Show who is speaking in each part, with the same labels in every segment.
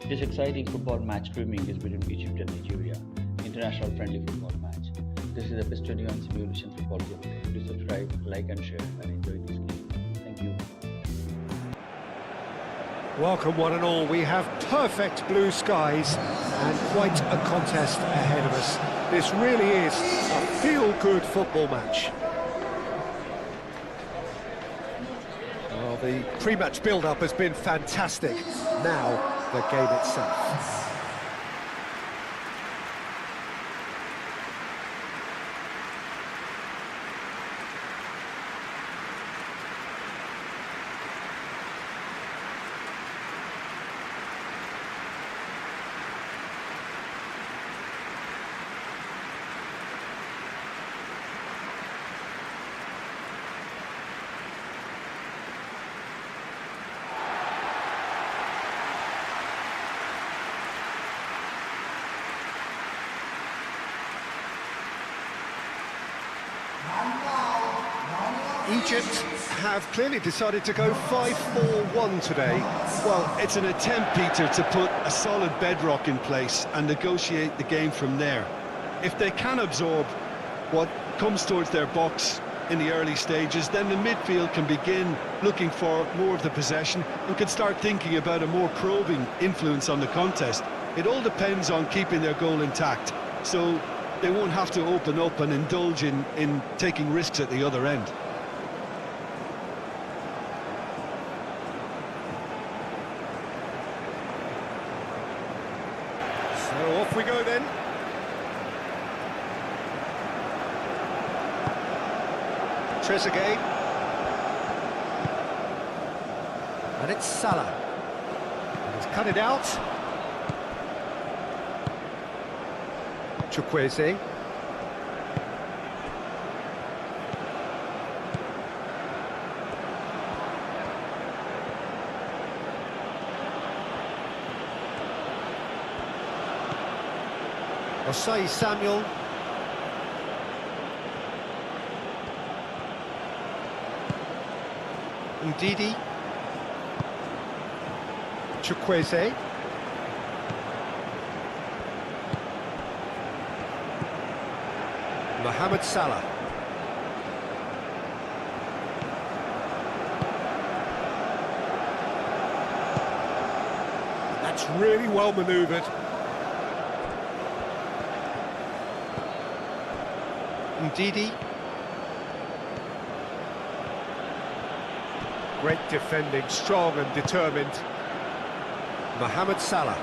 Speaker 1: This exciting football match streaming is between Egypt and Nigeria, international friendly football match. This is a PES 21 simulation football game. Please subscribe, like and share and enjoy this game. Thank you.
Speaker 2: Welcome one and all. We have perfect blue skies and quite a contest ahead of us. This really is a feel-good football match. Well, the pre-match build-up has been fantastic. Now, the game itself. Egypt have clearly decided to go 5-4-1 today.
Speaker 3: Well, it's an attempt, Peter, to put a solid bedrock in place and negotiate the game from there. If they can absorb what comes towards their box in the early stages, then the midfield can begin looking for more of the possession and can start thinking about a more probing influence on the contest. It all depends on keeping their goal intact, so they won't have to open up and indulge in taking risks at the other end.
Speaker 2: So off we go then. Trezeguet. And it's Salah. And he's cut it out. Chukwueze. Osei Samuel. Ndidi. Chukwueze. Mohamed Salah. That's really well manoeuvred. Ndidi. Great defending, strong and determined. Mohamed Salah.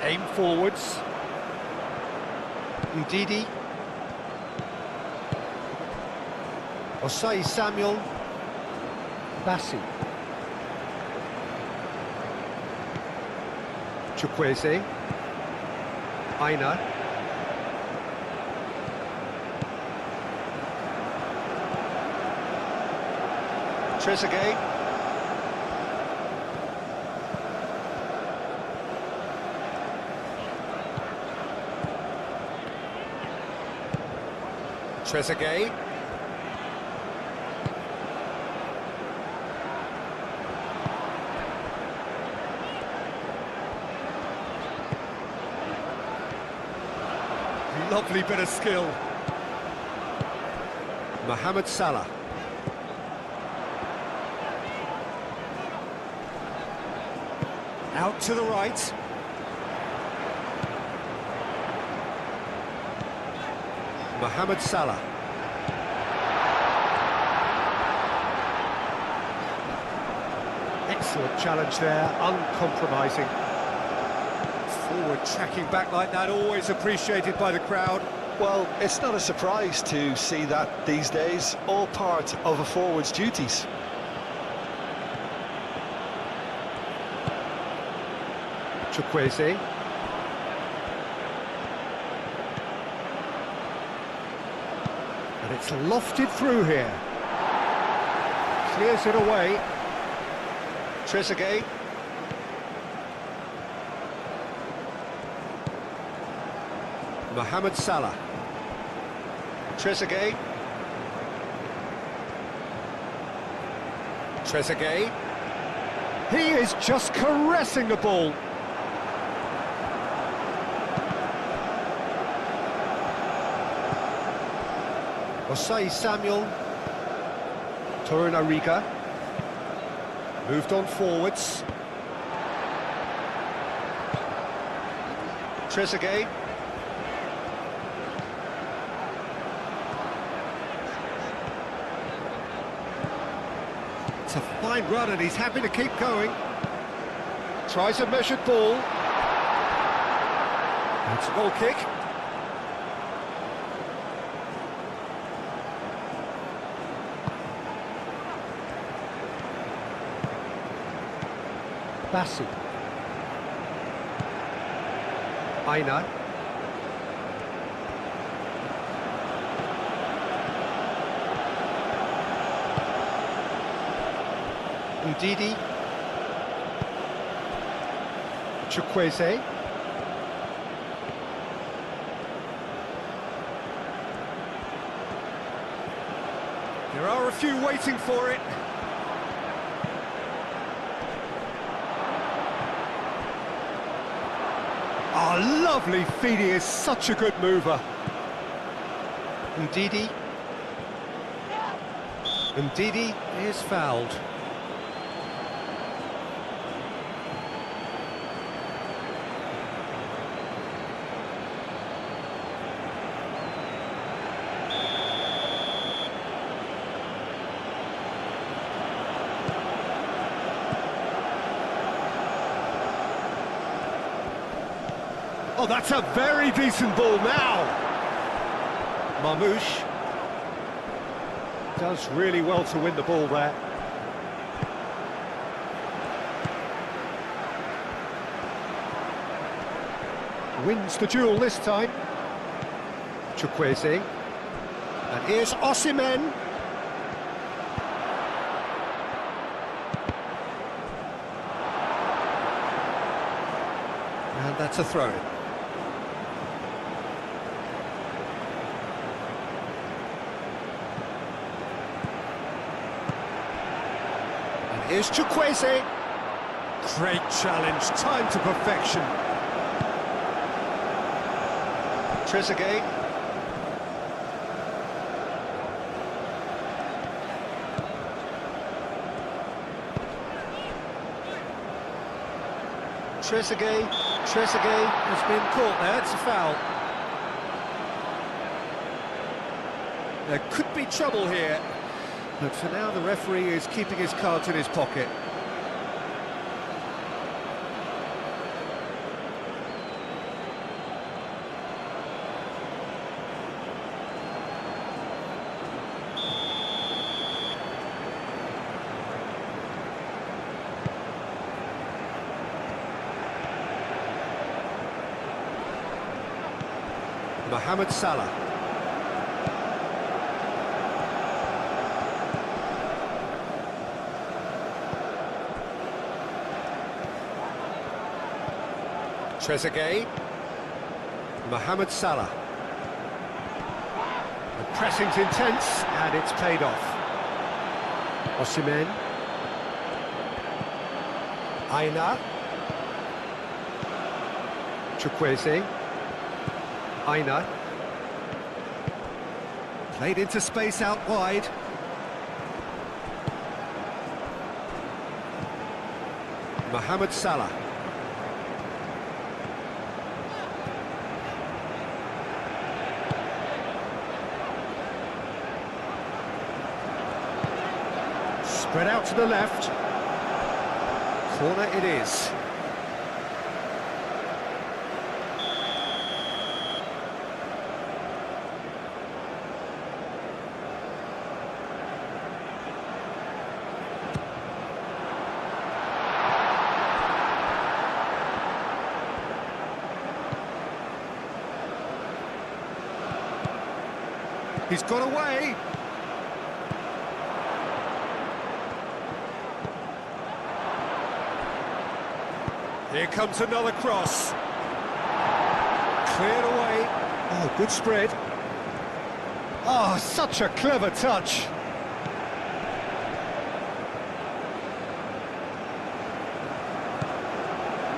Speaker 2: Aim forwards. Ndidi. Osei Samuel. Bassi. Chukwueze. Aina. Trezeguet. Trezeguet. Lovely bit of skill. Mohamed Salah. Out to the right. Mohamed Salah. Excellent challenge there, uncompromising. Forward tracking back like that, always appreciated by the crowd.
Speaker 3: Well, it's not a surprise to see that these days, all part of a forward's duties.
Speaker 2: Chukwueze. And it's lofted through here. Clears it away. Trezeguet. Mohamed Salah. Trezeguet. Trezeguet. He is just caressing the ball. Osai Samuel. Torunariga. Moved on forwards. Trezeguet. It's a fine run and he's happy to keep going. Tries a measured ball. It's a goal kick. Bassi. Aina. Ndidi. Chukwueze. There are a few waiting for it. Oh, lovely feed, he is such a good mover. Ndidi. Ndidi is fouled. Oh, that's a very decent ball now. Marmoush does really well to win the ball there. Wins the duel this time. Chukwueze. And here's Osimhen. And that's a throw-in. Here's Chukwueze. Great challenge, time to perfection. Trezeguet. Trezeguet has been caught there, it's a foul. There could be trouble here. But for now, the referee is keeping his cards in his pocket. Mohamed Salah. Trezeguet. Mohamed Salah. The pressing's intense and it's paid off. Osimhen. Aina. Chukwueze. Aina. Played into space out wide. Mohamed Salah. Spread out to the left. Corner it is. He's got away. Here comes another cross. Cleared away. Oh, good spread. Oh, such a clever touch.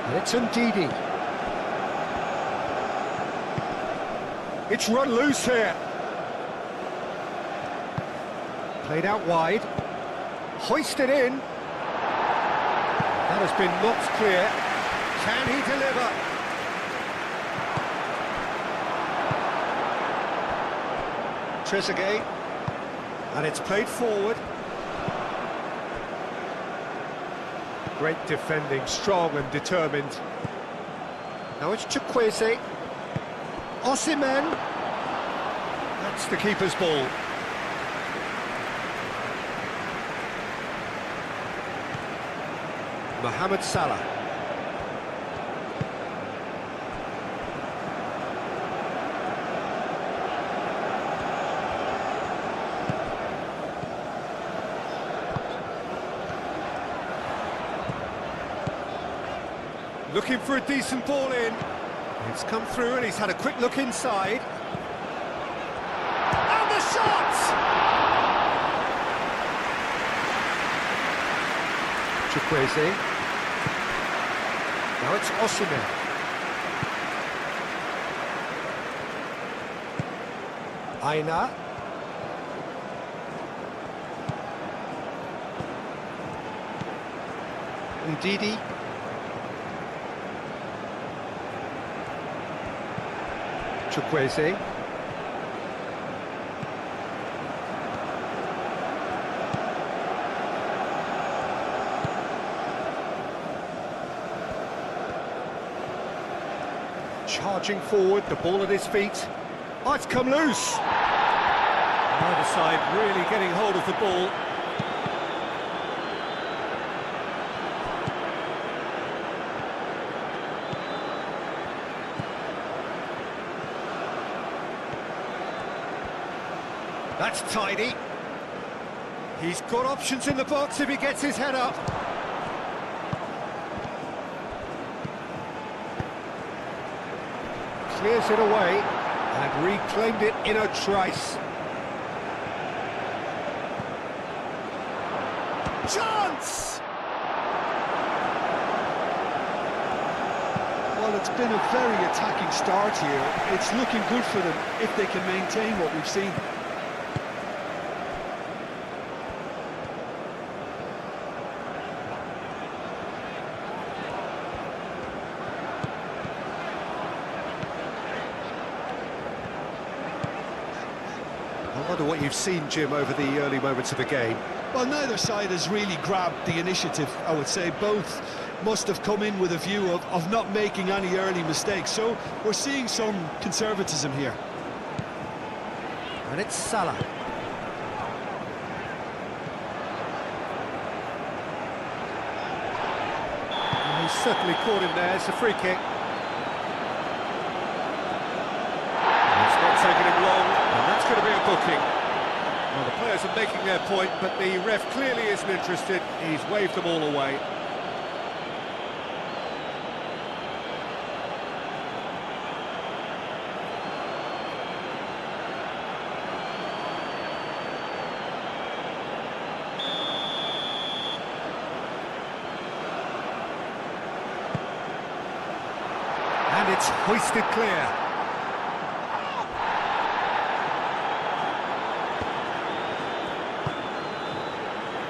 Speaker 2: And it's Ndidi. It's run loose here. Played out wide. Hoisted in. That has been knocked clear. Can he deliver? Trezeguet. And it's played forward. Great defending, strong and determined. Now it's Chukwueze. Osimhen. That's the keeper's ball. Mohamed Salah. Looking for a decent ball in. It's come through and he's had a quick look inside. And the shot! Chukwueze. Now it's Osimhen. Aina. Ndidi. Chukwueze. Charging forward, the ball at his feet. Oh, it's come loose. Either side really getting hold of the ball. That's tidy. He's got options in the box if he gets his head up. Clears it away and reclaimed it in a trice. Chance!
Speaker 3: Well, it's been a very attacking start here. It's looking good for them if they can maintain what we've seen.
Speaker 2: I wonder what you've seen, Jim, over the early moments of the game.
Speaker 3: Well, neither side has really grabbed the initiative, I would say. Both must have come in with a view of not making any early mistakes. So we're seeing some conservatism here.
Speaker 2: And it's Salah. And he's certainly caught him there. It's a free kick. It's not taking him long, and that's going to be a booking. Well, the players are making their point, but the ref clearly isn't interested. He's waved them all away. And it's hoisted clear.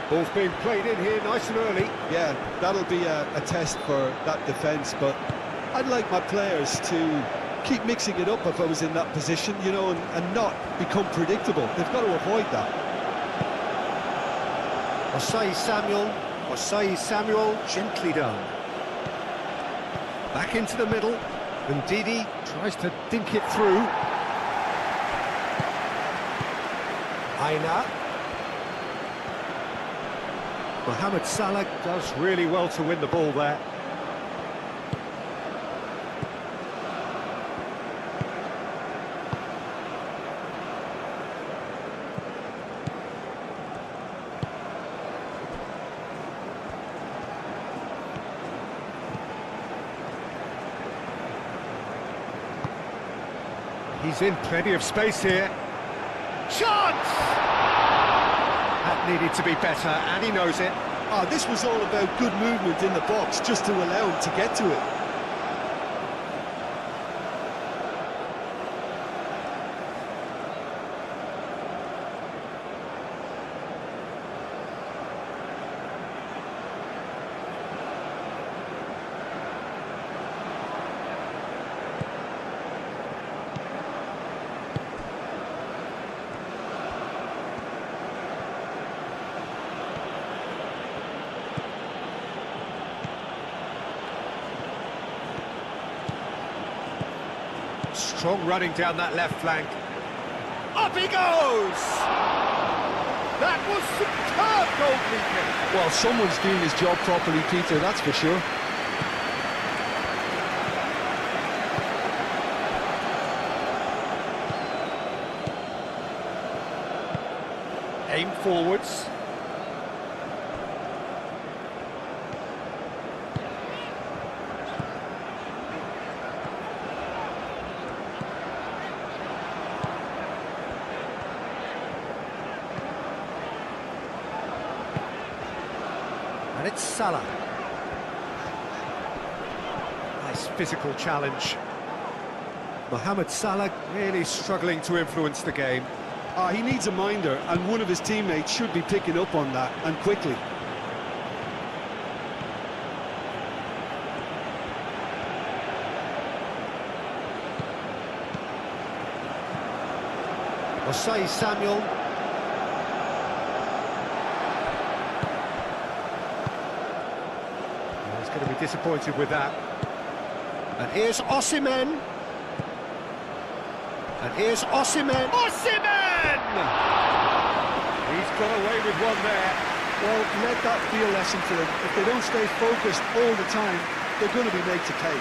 Speaker 2: Ball's being played in here nice and early.
Speaker 3: Yeah, that'll be a test for that defence, but I'd like my players to keep mixing it up if I was in that position, you know, and not become predictable. They've got to avoid that.
Speaker 2: Osei Samuel, gently done. Back into the middle, and Ndidi tries to dink it through. Aina. Mohamed Salah does really well to win the ball there. He's in plenty of space here. Chance! That needed to be better, and he knows it.
Speaker 3: Oh, this was all about good movement in the box, just to allow him to get to it.
Speaker 2: Strong running down that left flank. Up he goes! That was superb goalkeeping.
Speaker 3: Well, someone's doing his job properly, Peter, that's for sure.
Speaker 2: Aim forwards. And it's Salah. Nice physical challenge. Mohamed Salah really struggling to influence the game.
Speaker 3: He needs a minder, and one of his teammates should be picking up on that, and quickly.
Speaker 2: Osai Samuel. He's going to be disappointed with that. And here's Osimhen. And here's Osimhen. Osimhen! He's got away with one there.
Speaker 3: Well, let that be a lesson to them. If they don't stay focused all the time, they're going to be made to pay.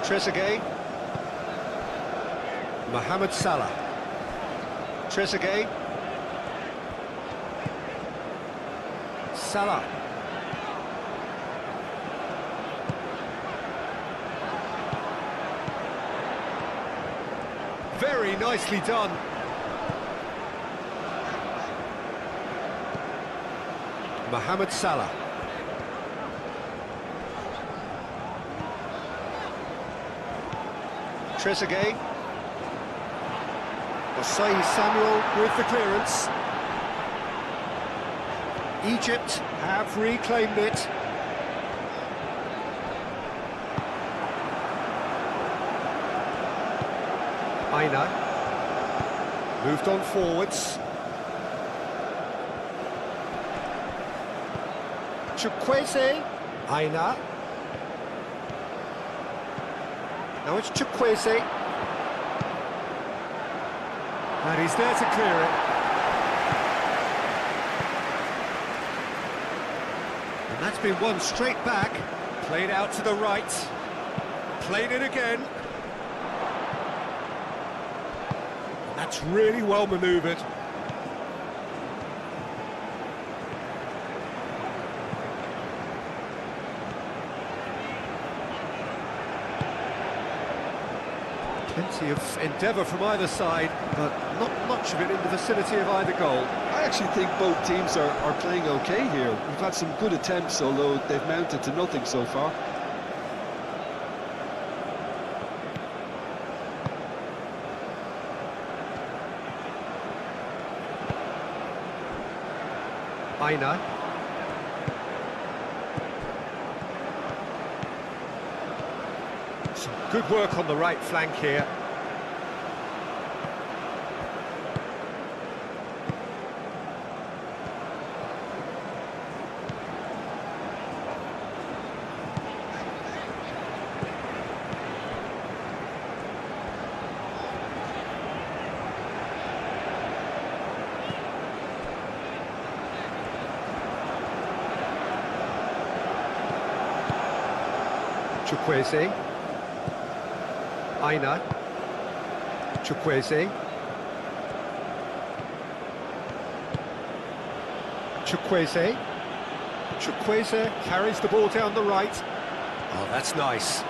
Speaker 2: Trezeguet. Mohamed Salah. Trezeguet. Salah. Very nicely done. Mohamed Salah. Trezeguet. Osai Samuel with the clearance. Egypt have reclaimed it. Aina. Moved on forwards. Chukwueze. Aina. Now it's Chukwueze. And he's there to clear it. And that's been won straight back. Played out to the right. Played it again. And that's really well manoeuvred. Plenty of endeavour from either side, but not much of it in the vicinity of either goal.
Speaker 3: I actually think both teams are playing okay here. We've had some good attempts, although they've mounted to nothing so far.
Speaker 2: Aina. Some good work on the right flank here. Chukwueze. Aina. Chukwueze. Chukwueze. Chukwueze carries the ball down the right. Oh, that's nice.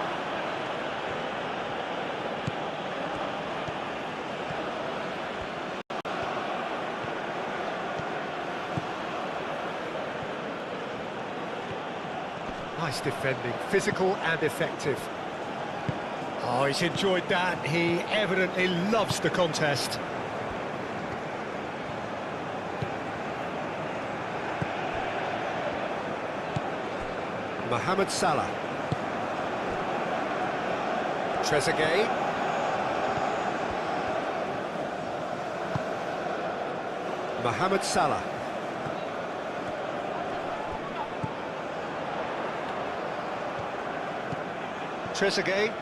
Speaker 2: Nice defending, physical and effective. Oh, he's enjoyed that. He evidently loves the contest. Mohamed Salah. Trezeguet. Mohamed Salah. Trezeguet.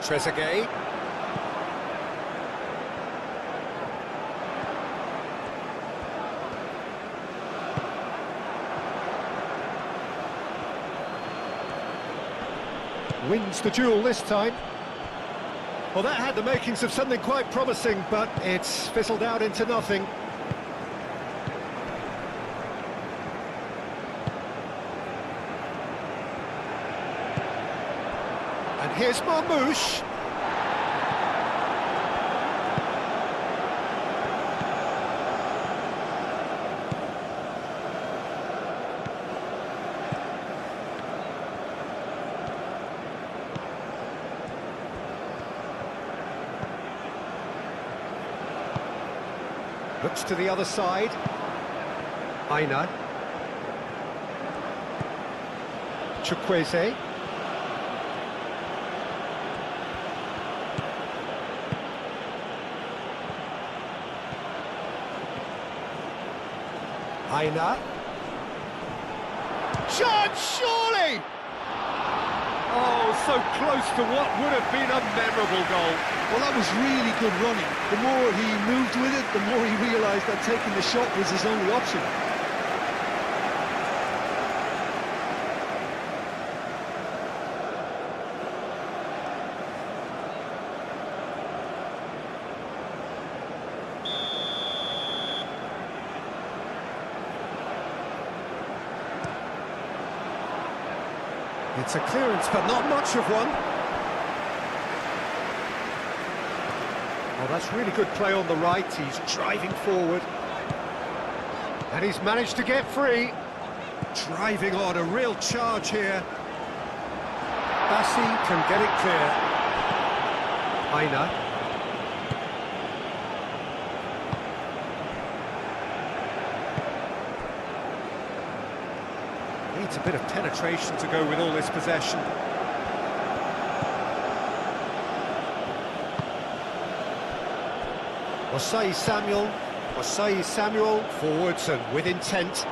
Speaker 2: Trezeguet. Wins the duel this time. Well, that had the makings of something quite promising, but it's fizzled out into nothing. And here's Marmoush. Looks to the other side. Aina. Chukwueze. Aina. Chance, surely! Oh, so close to what would have been a memorable goal.
Speaker 3: Well, that was really good running. The more he moved with it, the more he realised that taking the shot was his only option.
Speaker 2: It's a clearance, but not much of one. Oh, that's really good play on the right. He's driving forward. And he's managed to get free. Driving on, a real charge here. Bassi can get it clear. Aina. Needs a bit of penetration to go with all this possession. Osei Samuel, forwards and with intent.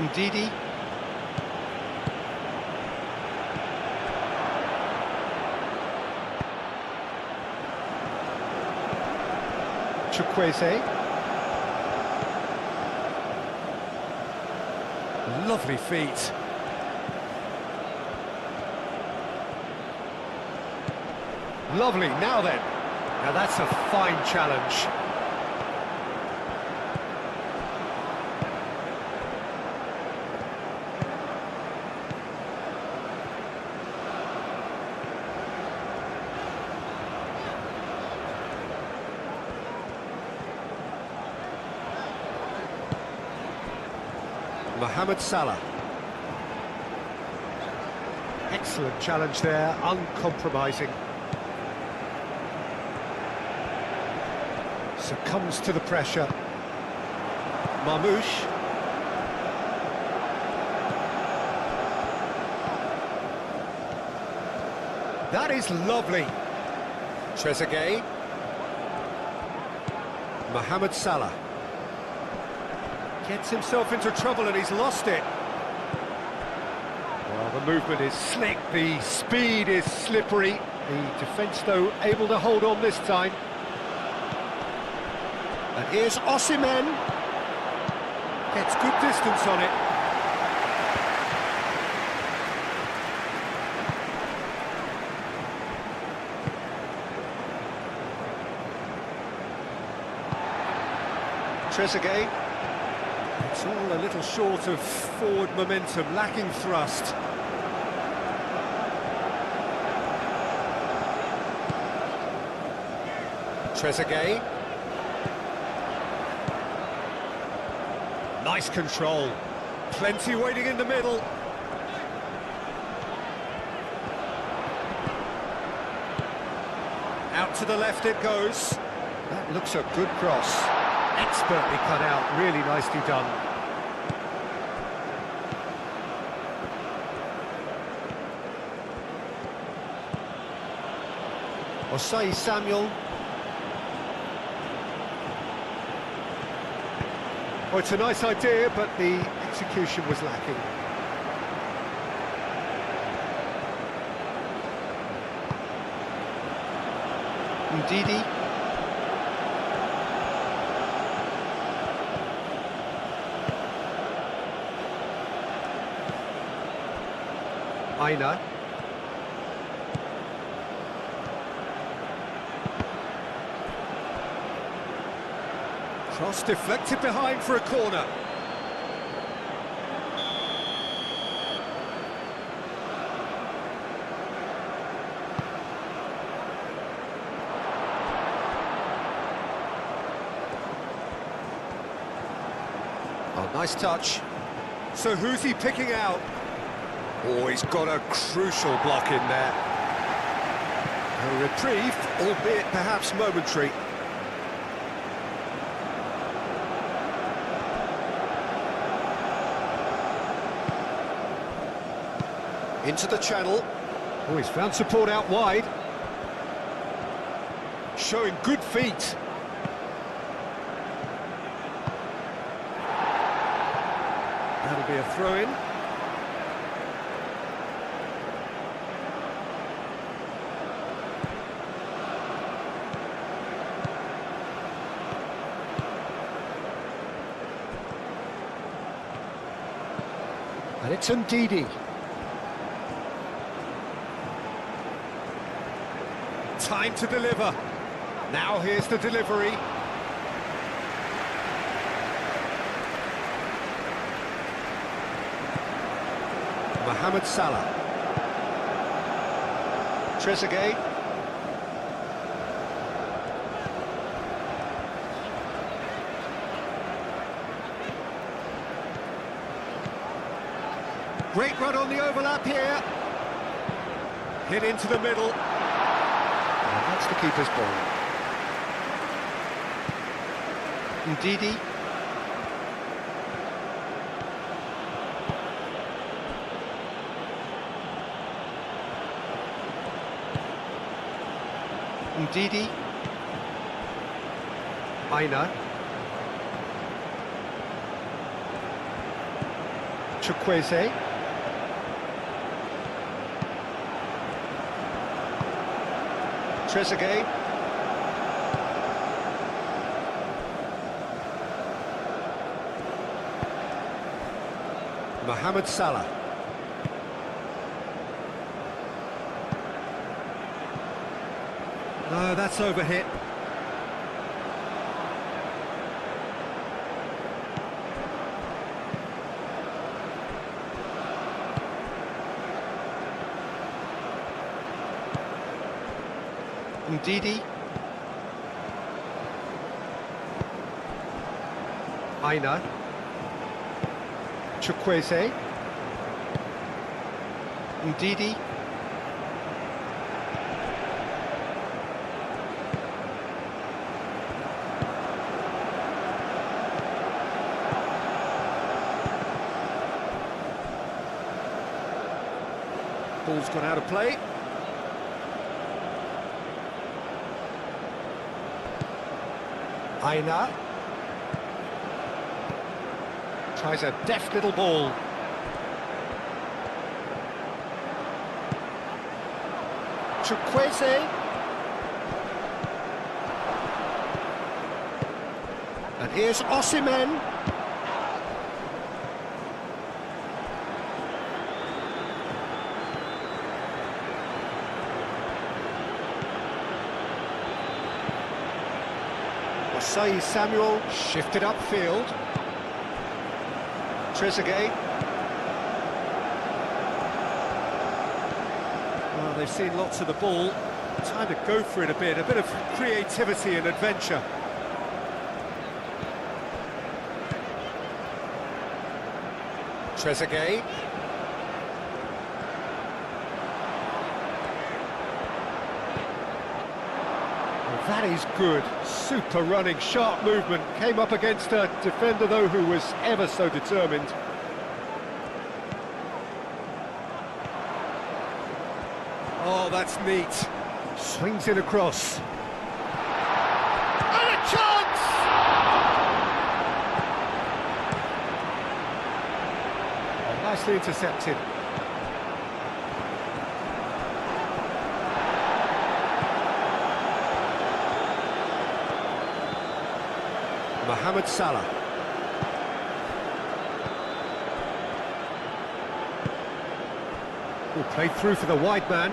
Speaker 2: Ndidi. Chukwueze. Lovely feet. Lovely, now then. Now that's a fine challenge. Mohamed Salah. Excellent challenge there, uncompromising. Succumbs to the pressure. Marmoush. That is lovely. Trezeguet. Mohamed Salah. Gets himself into trouble and he's lost it. Well, the movement is slick, the speed is slippery. The defence, though, able to hold on this time. And here's Osimhen. Gets good distance on it. Trezeguet. It's all a little short of forward momentum, lacking thrust. Trezeguet. Nice control. Plenty waiting in the middle. Out to the left it goes. That looks a good cross. Expertly cut out, really nicely done. Osei Samuel. Well, it's a nice idea, but the execution was lacking. Ndidi. Aina. Cross deflected behind for a corner. Oh, nice touch. So who's he picking out? Oh, he's got a crucial block in there. A reprieve, albeit perhaps momentary. Into the channel. Oh, he's found support out wide. Showing good feet. That'll be a throw-in. And it's Ndidi. Time to deliver. Now here's the delivery. Mohamed Salah. Trezeguet. Great run on the overlap here. Hit into the middle. And that's the keeper's ball. Ndidi. Ndidi. Aina. Chukwueze. Trezeguet. Mohamed Salah. No, that's overhit. Ndidi. Aina. Chukwueze. Ndidi. Ball's gone out of play. Aina. Tries a deft little ball. Chukwueze. And here's Osimhen. Osei Samuel shifted upfield. Trezeguet. Well, they've seen lots of the ball. Time to go for it a bit of creativity and adventure. Trezeguet. Well, that is good. Super running, sharp movement. Came up against a defender, though, who was ever so determined. Oh, that's neat. Swings it across. And a chance! Oh, nicely intercepted. Mohamed Salah. Oh, played through for the wide man.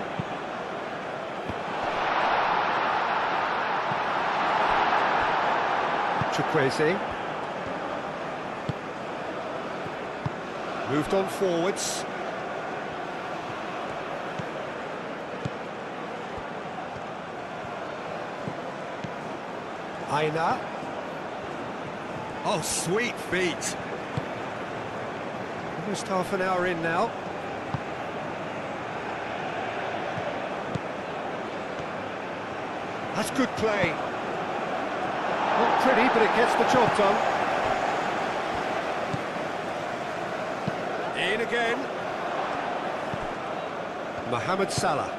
Speaker 2: Chukwueze. Moved on forwards. Aina. Oh, sweet feet. Almost half an hour in now. That's good play. Not pretty, but it gets the job done. In again. Mohamed Salah.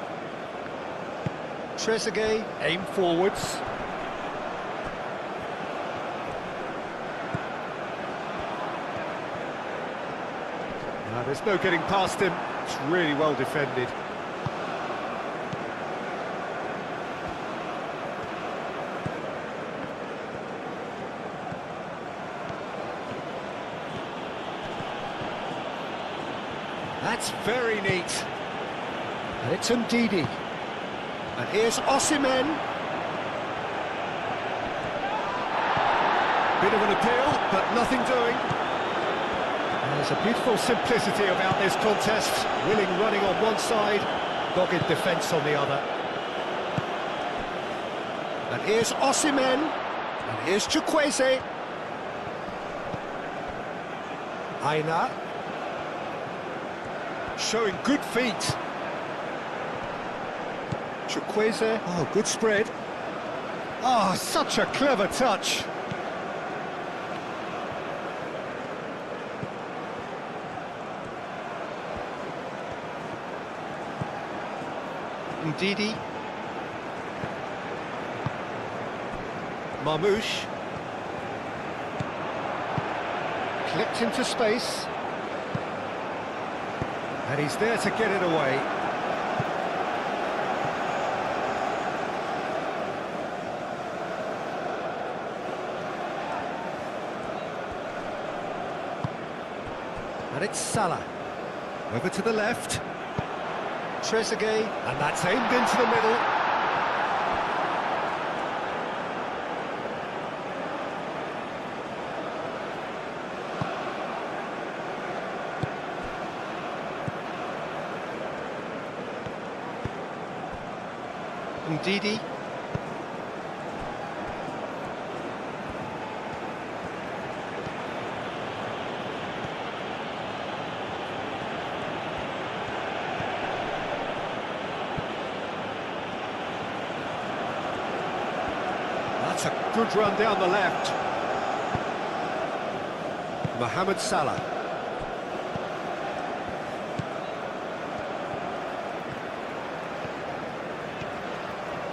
Speaker 2: Trezeguet, aim forwards. There's no getting past him. It's really well defended. That's very neat. And it's Ndidi. And here's Osimhen. Bit of an appeal, but nothing doing. There's a beautiful simplicity about this contest. Willing running on one side, dogged defence on the other. And here's Osimhen. And here's Chukwueze. Aina. Showing good feet. Chukwueze. Oh, good spread. Oh, such a clever touch. Ndidi. Marmoush. Clipped into space. And he's there to get it away. And it's Salah. Over to the left. Trezeguet, and that's aimed into the middle. Ndidi. That's a good run down the left. Mohamed Salah.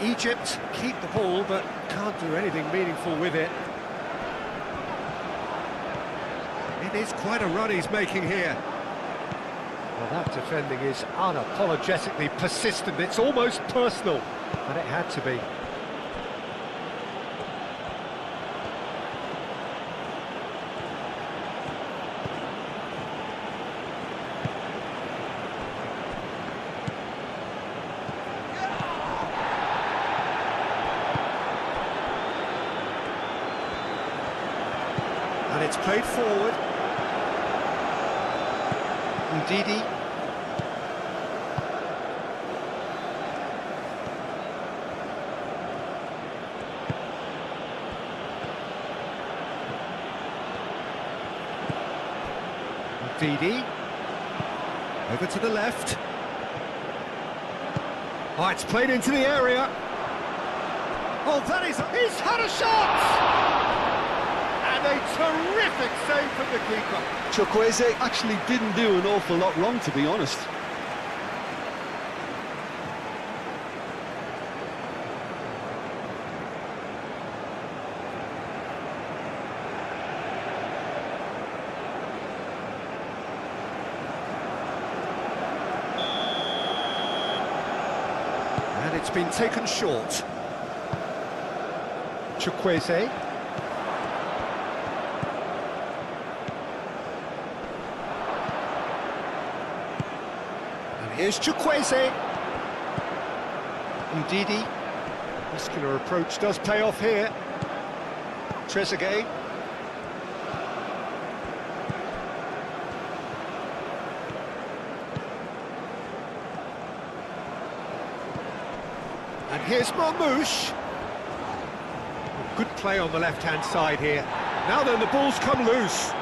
Speaker 2: Egypt keep the ball, but can't do anything meaningful with it. It is quite a run he's making here. Well, that defending is unapologetically persistent. It's almost personal, but it had to be. And it's played forward. Ndidi. Ndidi. Over to the left. Oh, it's played into the area. Oh, that is... He's had a shot! And a terrific save from the keeper.
Speaker 3: Chukwueze actually didn't do an awful lot wrong, to be honest.
Speaker 2: And it's been taken short. Chukwueze. Here's Chukwueze. Ndidi. Muscular approach does pay off here. Trezeguet. And here's Marmoush. Good play on the left-hand side here. Now then, the ball's come loose.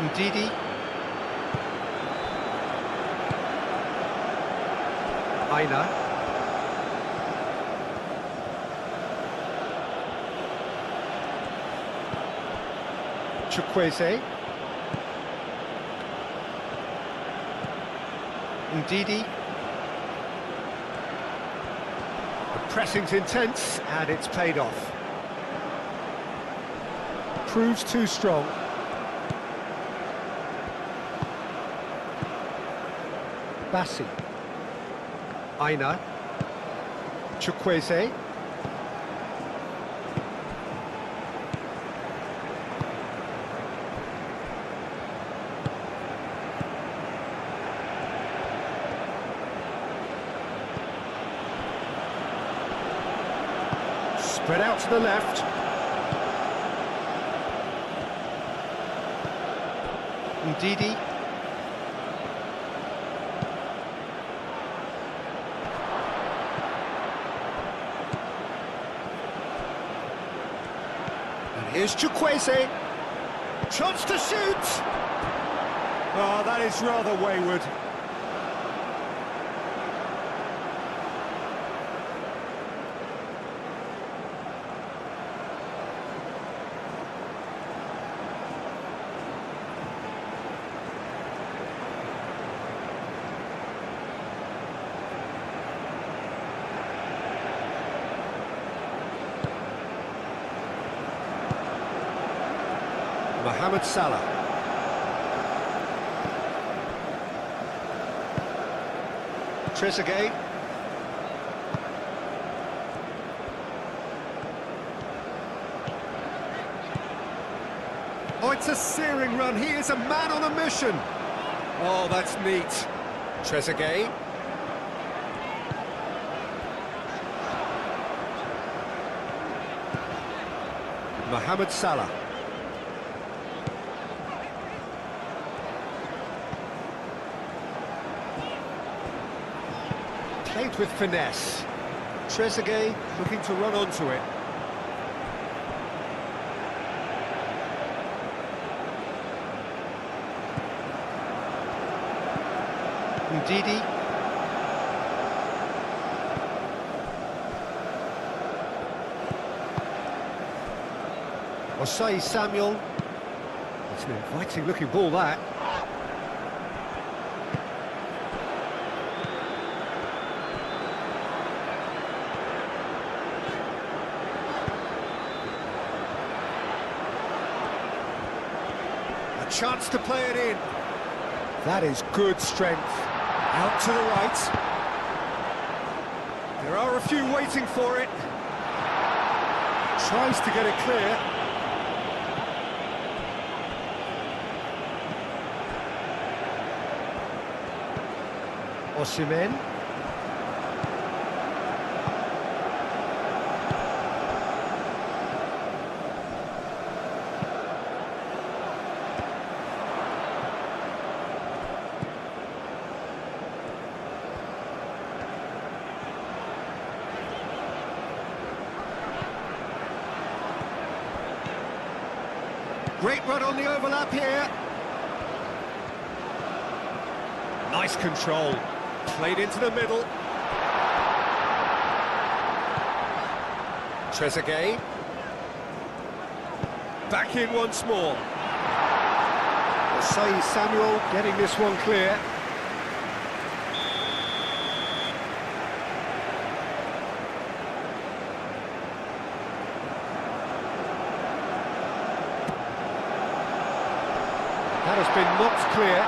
Speaker 2: Ndidi. Aina. Chukwueze. Ndidi. The pressing's intense, and it's paid off. Proves too strong. Bassi. Aina. Chukwueze. Spread out to the left. Ndidi. Here's Chukwueze. Chance to shoot! Oh, that is rather wayward. Mohamed Salah. Trezeguet. Oh, it's a searing run. He is a man on a mission. Oh, that's neat. Trezeguet. Mohamed Salah. Played with finesse. Trezeguet looking to run onto it. Ndidi. Osei Samuel. It's an inviting looking ball, that. chance to play it in. That is good strength. Out to the right. There are a few waiting for it. Tries to get it clear. Osimhen. Great run on the overlap here. Nice control. Played into the middle. Trezeguet. Back in once more. Say Samuel getting this one clear. That has been knocked clear.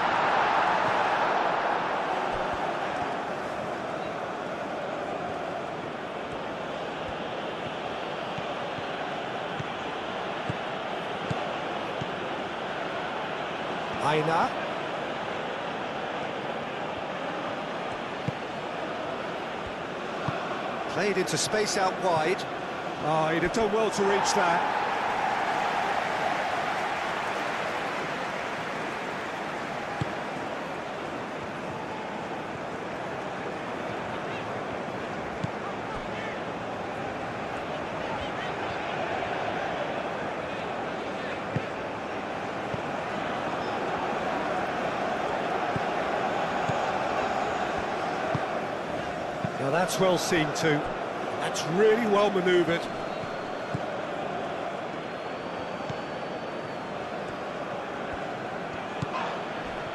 Speaker 2: Aina. Played into space out wide. Oh, he'd have done well to reach that. Now that's well seen too. That's really well manoeuvred.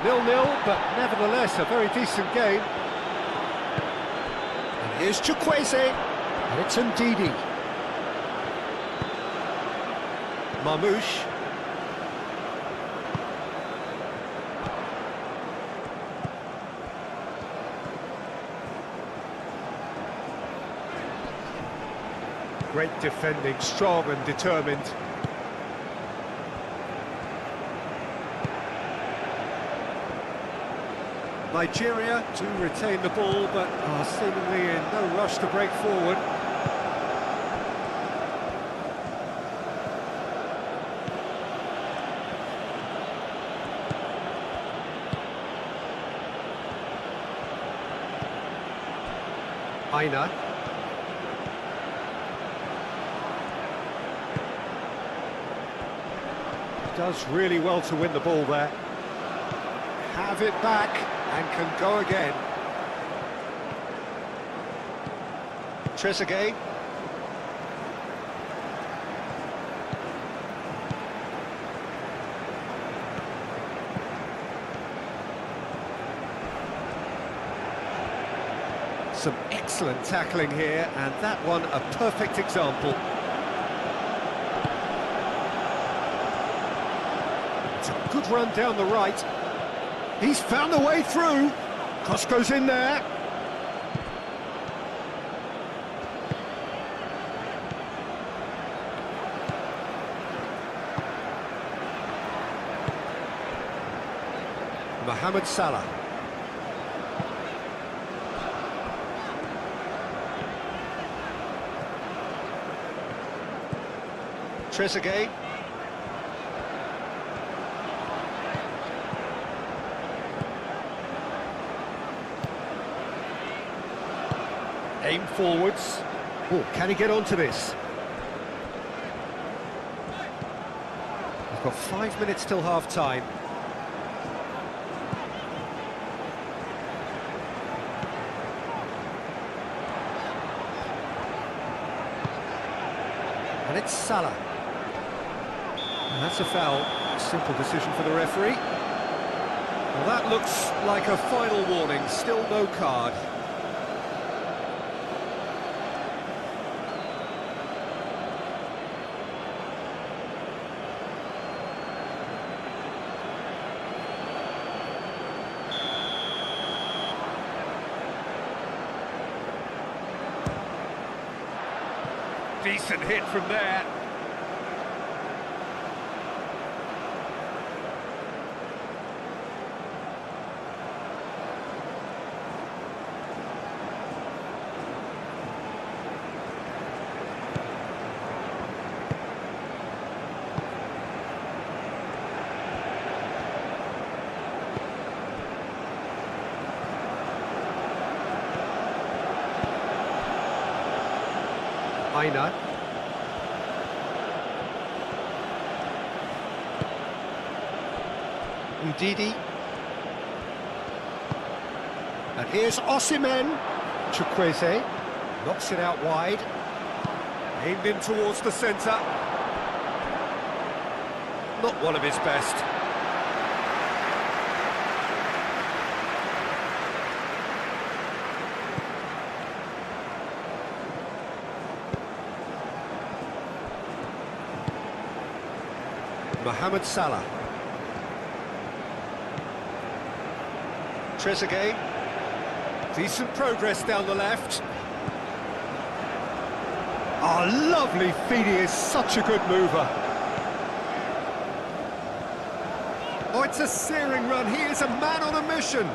Speaker 2: Nil-nil, but nevertheless a very decent game. And here's Chukwueze, and it's Ndidi. Mamouche. Great defending, strong and determined. Nigeria do retain the ball, but are seemingly in no rush to break forward. Aina. Does really well to win the ball there. Have it back and can go again. Trezeguet. Some excellent tackling here, and that one a perfect example. Good run down the right. He's found a way through. Cross goes in there. Mohamed Salah. Trezeguet. Aim forwards. Oh, can he get onto this? We've got 5 minutes till half-time. And it's Salah. And that's a foul. Simple decision for the referee. Well, that looks like a final warning. Still no card. Decent hit from there. Aina. Ndidi. And here's Osimhen. Chukwueze knocks it out wide. Aimed in towards the centre. Not one of his best. Mohamed Salah. Trezeguet. Decent progress down the left. Oh, lovely feet, he is such a good mover. Oh, it's a searing run, he is a man on a mission.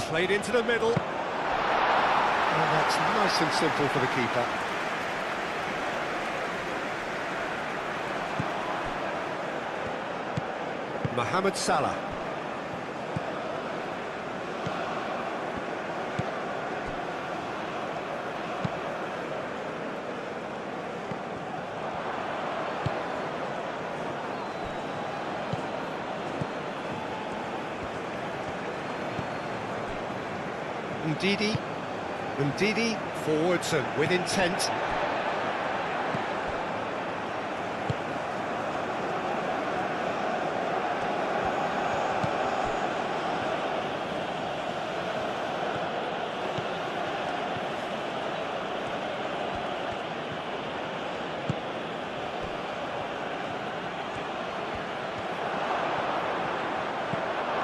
Speaker 2: Played into the middle. And that's nice and simple for the keeper. Mohamed Salah. Ndidi forwards and with intent.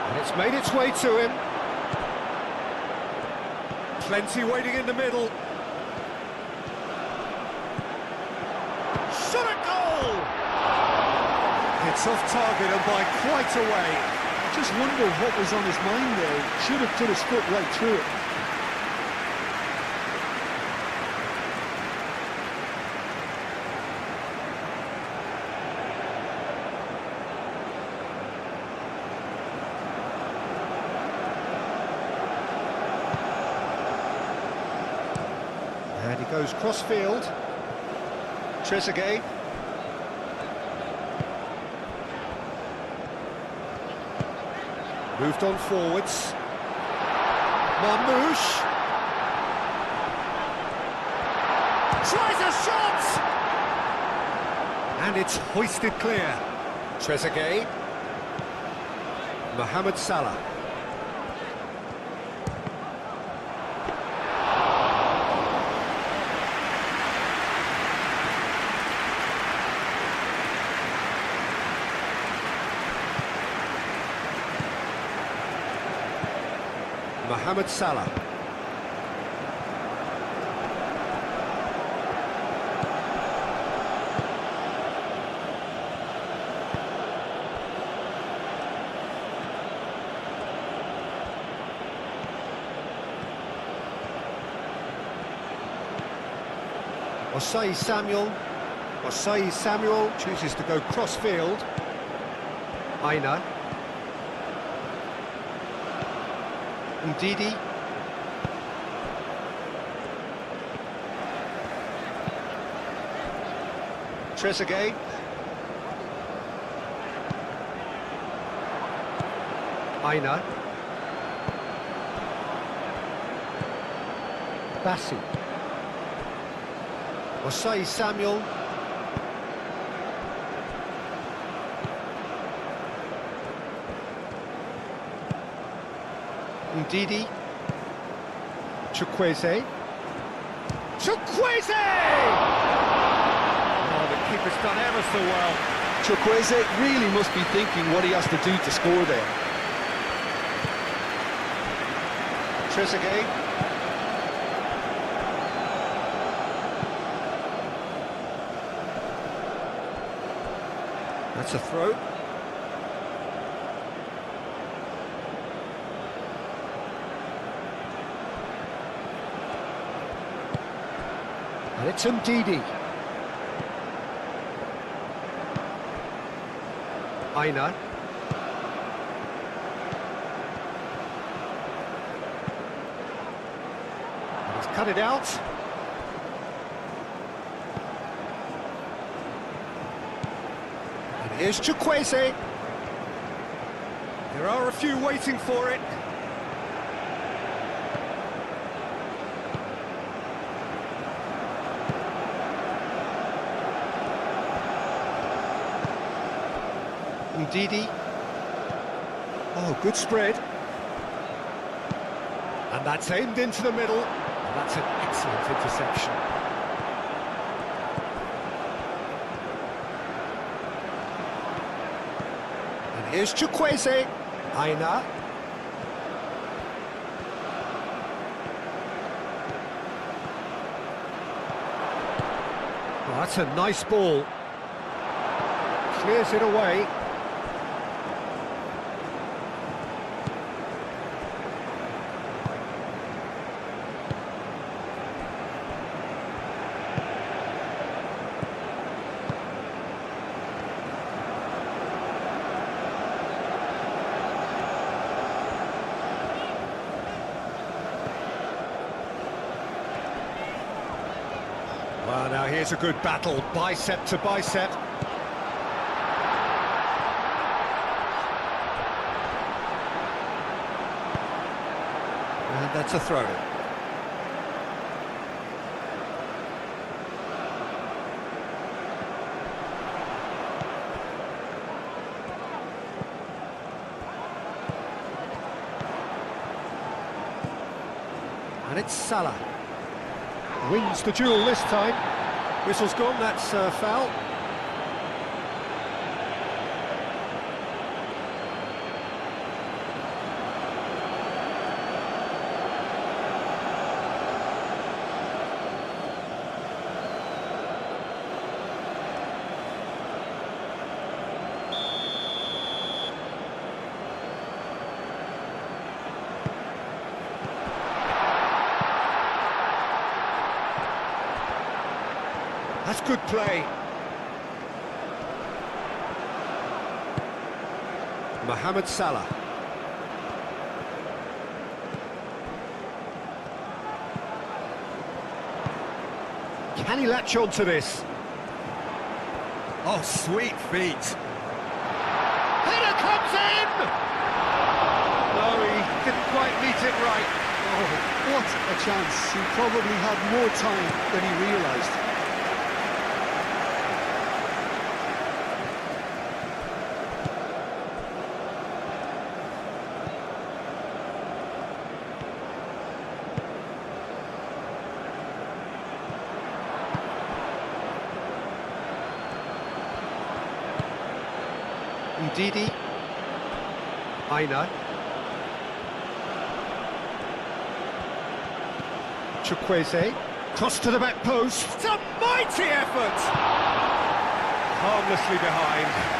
Speaker 2: And it's made its way to him. Plenty waiting in the middle. Shot at goal! It's off target and by quite a way.
Speaker 3: I just wonder what was on his mind there. Should have put his foot right through it.
Speaker 2: And he goes cross-field. Trezeguet. Moved on forwards. Marmoush. Tries a shot! And it's hoisted clear. Trezeguet. Mohamed Salah. Mohamed Salah. Osei Samuel. Osei Samuel chooses to go cross-field. Aina. Ndidi. Trezeguet. Aina. Bassi. Osei Samuel. Ndidi. Chukwueze. Chukwueze! Oh, the keeper's done ever so well.
Speaker 3: Chukwueze really must be thinking what he has to do to score there.
Speaker 2: Trezeguet. That's a throw. And it's Ndidi. Aina. And he's cut it out. And here's Chukwueze. There are a few waiting for it. Ndidi. Oh, good spread. And that's aimed into the middle. And that's an excellent interception. And here's Chukwueze. Aina. Oh, that's a nice ball. Clears it away. Well, now here's a good battle, bicep to bicep. And that's a throw. And it's Salah. Wins the duel this time. Whistle's gone, that's a foul. That's good play. Mohamed Salah. Can he latch on to this? Oh, sweet feet. Header comes in! No, he didn't quite meet it right.
Speaker 3: Oh, what a chance. He probably had more time than he realised.
Speaker 2: Ndidi. Aina. Chukwueze. Cross to the back post. It's a mighty effort! Harmlessly behind.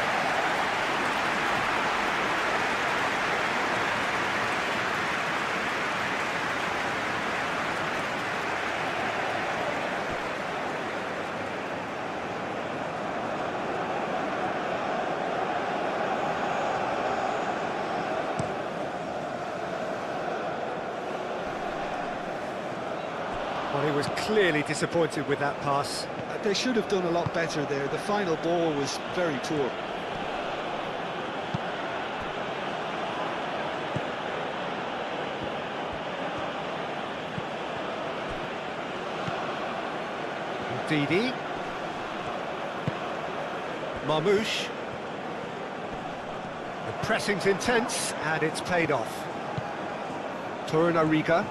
Speaker 2: Well, he was clearly disappointed with that pass.
Speaker 3: They should have done a lot better there. The final ball was very poor.
Speaker 2: Ndidi. Marmoush. The pressing's intense, and it's paid off. Torunariga.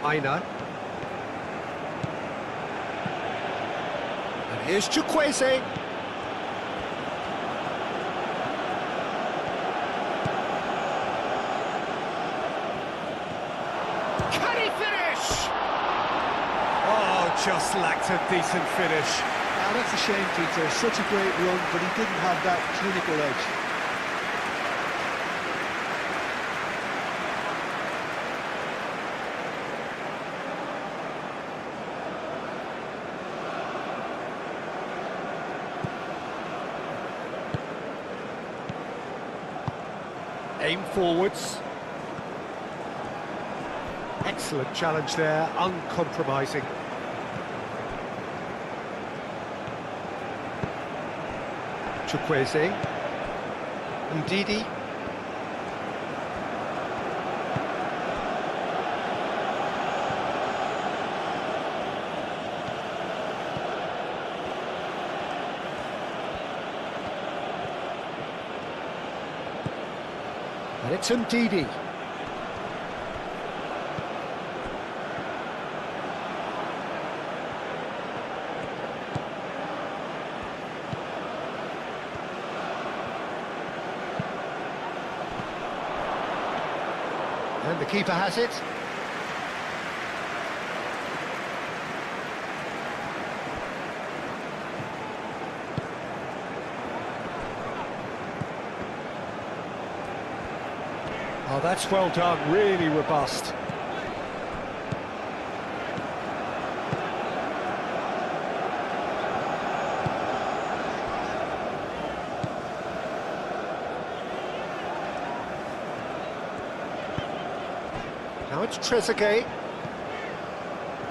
Speaker 2: Aina. And here's Chukwueze. Can he finish? Oh, just lacked a decent finish.
Speaker 3: Oh, that's a shame, Peter. Such a great run, but he didn't have that clinical edge.
Speaker 2: Aim forwards. Excellent challenge there, uncompromising. Chukwueze. Ndidi. And it's Ndidi. And the keeper has it. Oh, that's well done, really robust. Now it's Trezeguet.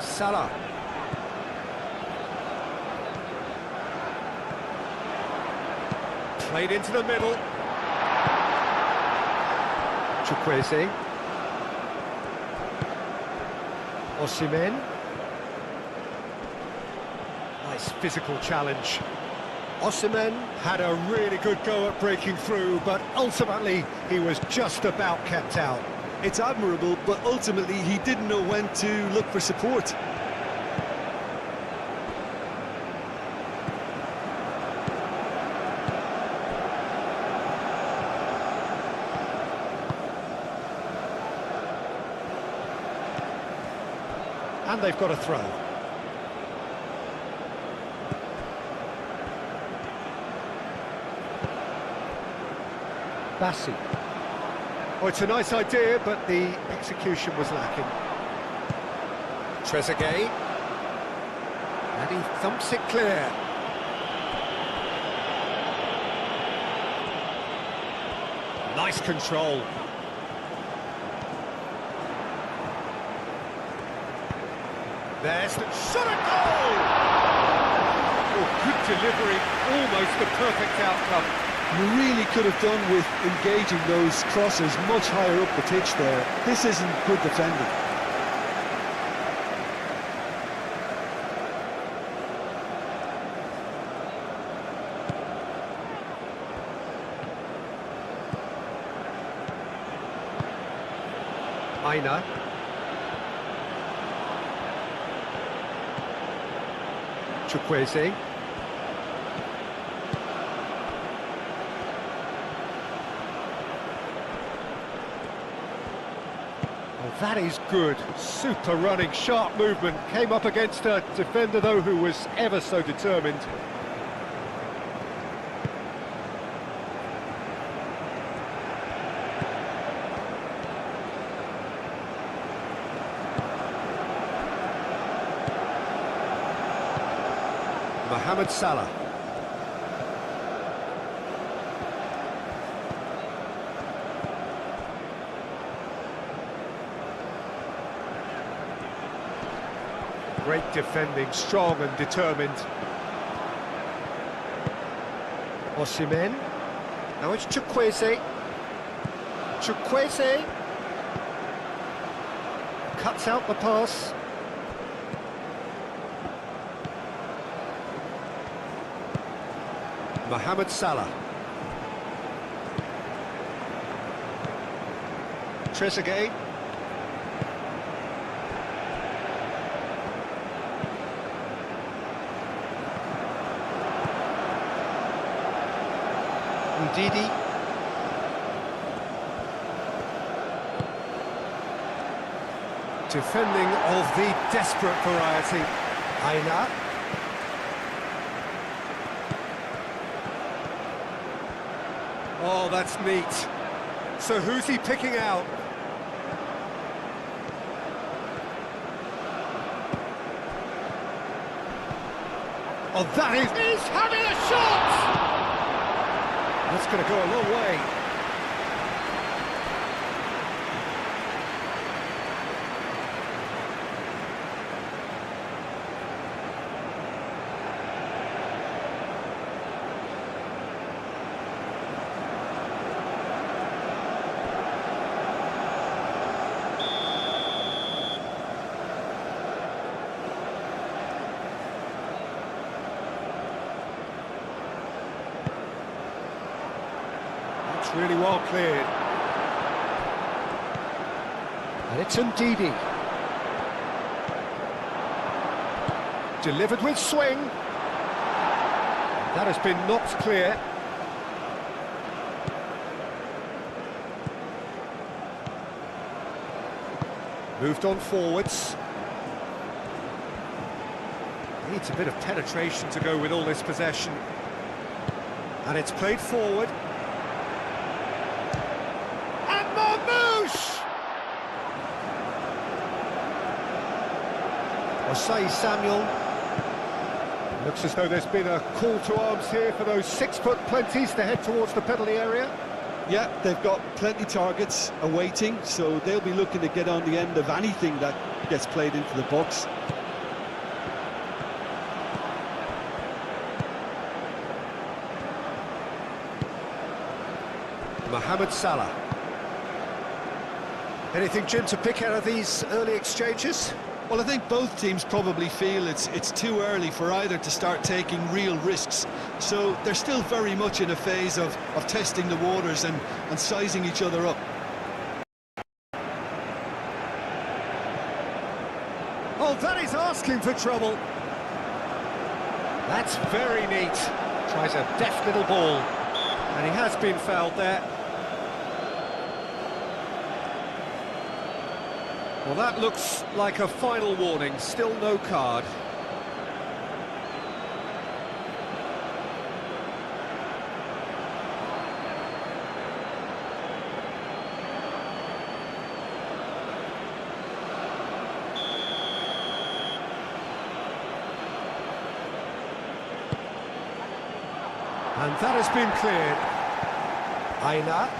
Speaker 2: Salah. Played into the middle. Chukwueze. Osimhen. Nice physical challenge. Osimhen had a really good go at breaking through, but ultimately he was just about kept out.
Speaker 3: It's admirable, but ultimately he didn't know when to look for support.
Speaker 2: And they've got a throw. Bassi. Oh, it's a nice idea, but the execution was lacking. Trezeguet. And he thumps it clear. Nice control. There's the shot at goal! Oh, good delivery, almost the perfect outcome.
Speaker 3: You really could have done with engaging those crosses much higher up the pitch there. This isn't good defending.
Speaker 2: Aina. Chukwueze. Oh, that is good. Super running, sharp movement. Came up against a defender, though, who was ever so determined. Mohamed Salah. Great defending, strong and determined. Osimhen. Now it's Chukwueze. Chukwueze. Cuts out the pass. Mohamed Salah. Trezeguet. Ndidi. Defending of the desperate variety. Aina. Oh, that's neat. So who's he picking out? Oh, that is... He's having a shot! That's going to go a long way. Really well cleared. And it's Ndidi. Delivered with swing. That has been knocked clear. Moved on forwards. Needs a bit of penetration to go with all this possession. And it's played forward. Osei Samuel. Looks as though there's been a call to arms here for those 6-foot plenties to head towards the penalty area.
Speaker 3: Yeah, they've got plenty targets awaiting, so they'll be looking to get on the end of anything that gets played into the box.
Speaker 2: Mohamed Salah. Anything, Jim, to pick out of these early exchanges?
Speaker 3: Well, I think both teams probably feel it's too early for either to start taking real risks. So they're still very much in a phase of testing the waters and sizing each other up.
Speaker 2: Oh, that is asking for trouble. That's very neat. Tries a deft little ball. And he has been fouled there. Well, that looks like a final warning, still no card. And that has been cleared. Aina.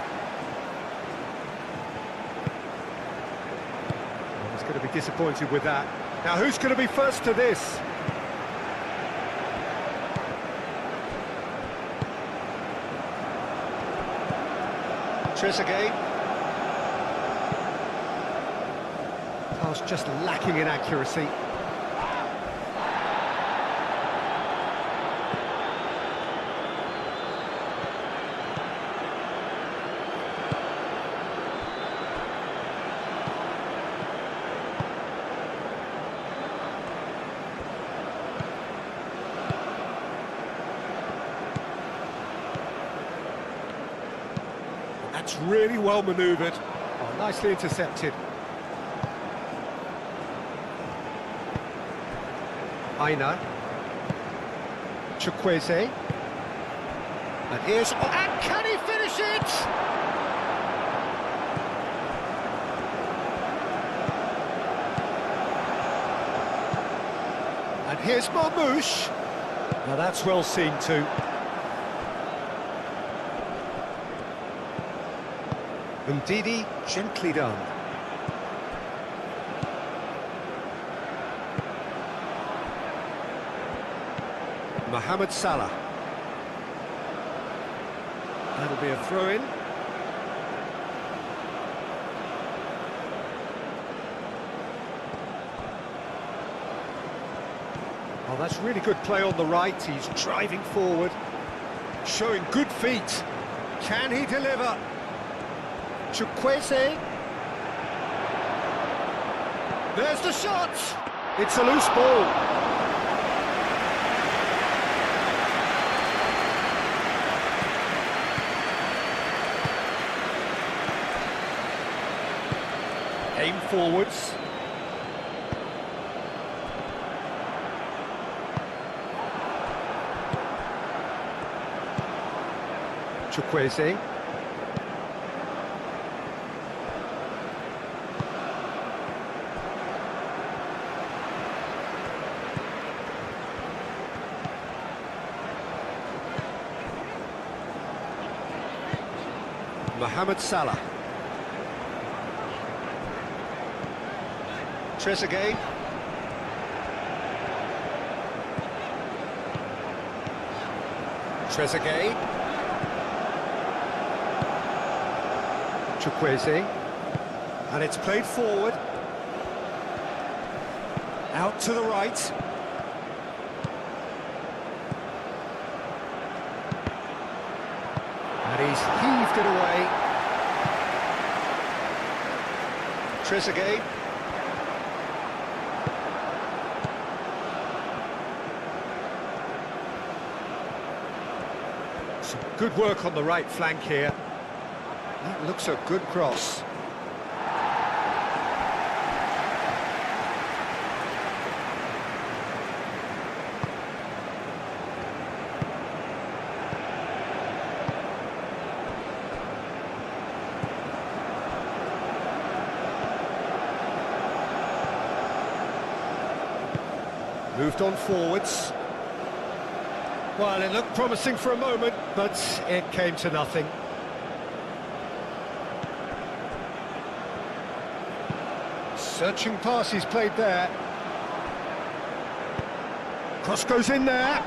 Speaker 2: Going to be disappointed with that. Now, who's going to be first to this? Trezeguet. Pass just lacking in accuracy. That's really well manoeuvred. Oh, nicely intercepted. Aina. Chukwueze. And here's... Oh, and can he finish it? And here's Marmoush. Now that's well seen too. Ndidi, gently done. Mohamed Salah. That'll be a throw-in. Oh, that's really good play on the right. He's driving forward, showing good feet. Can he deliver? Chukwueze. There's the shot. It's a loose ball. Aim forwards. Chukwueze. Mohamed Salah. Trezeguet. Trezeguet. Chukwueze. And it's played forward. Out to the right. And he's heaved it away. Trezeguet. Some good work on the right flank here. That looks a good cross. Moved on forwards. Well, it looked promising for a moment, but it came to nothing. Searching pass he's played there. Cross goes in there.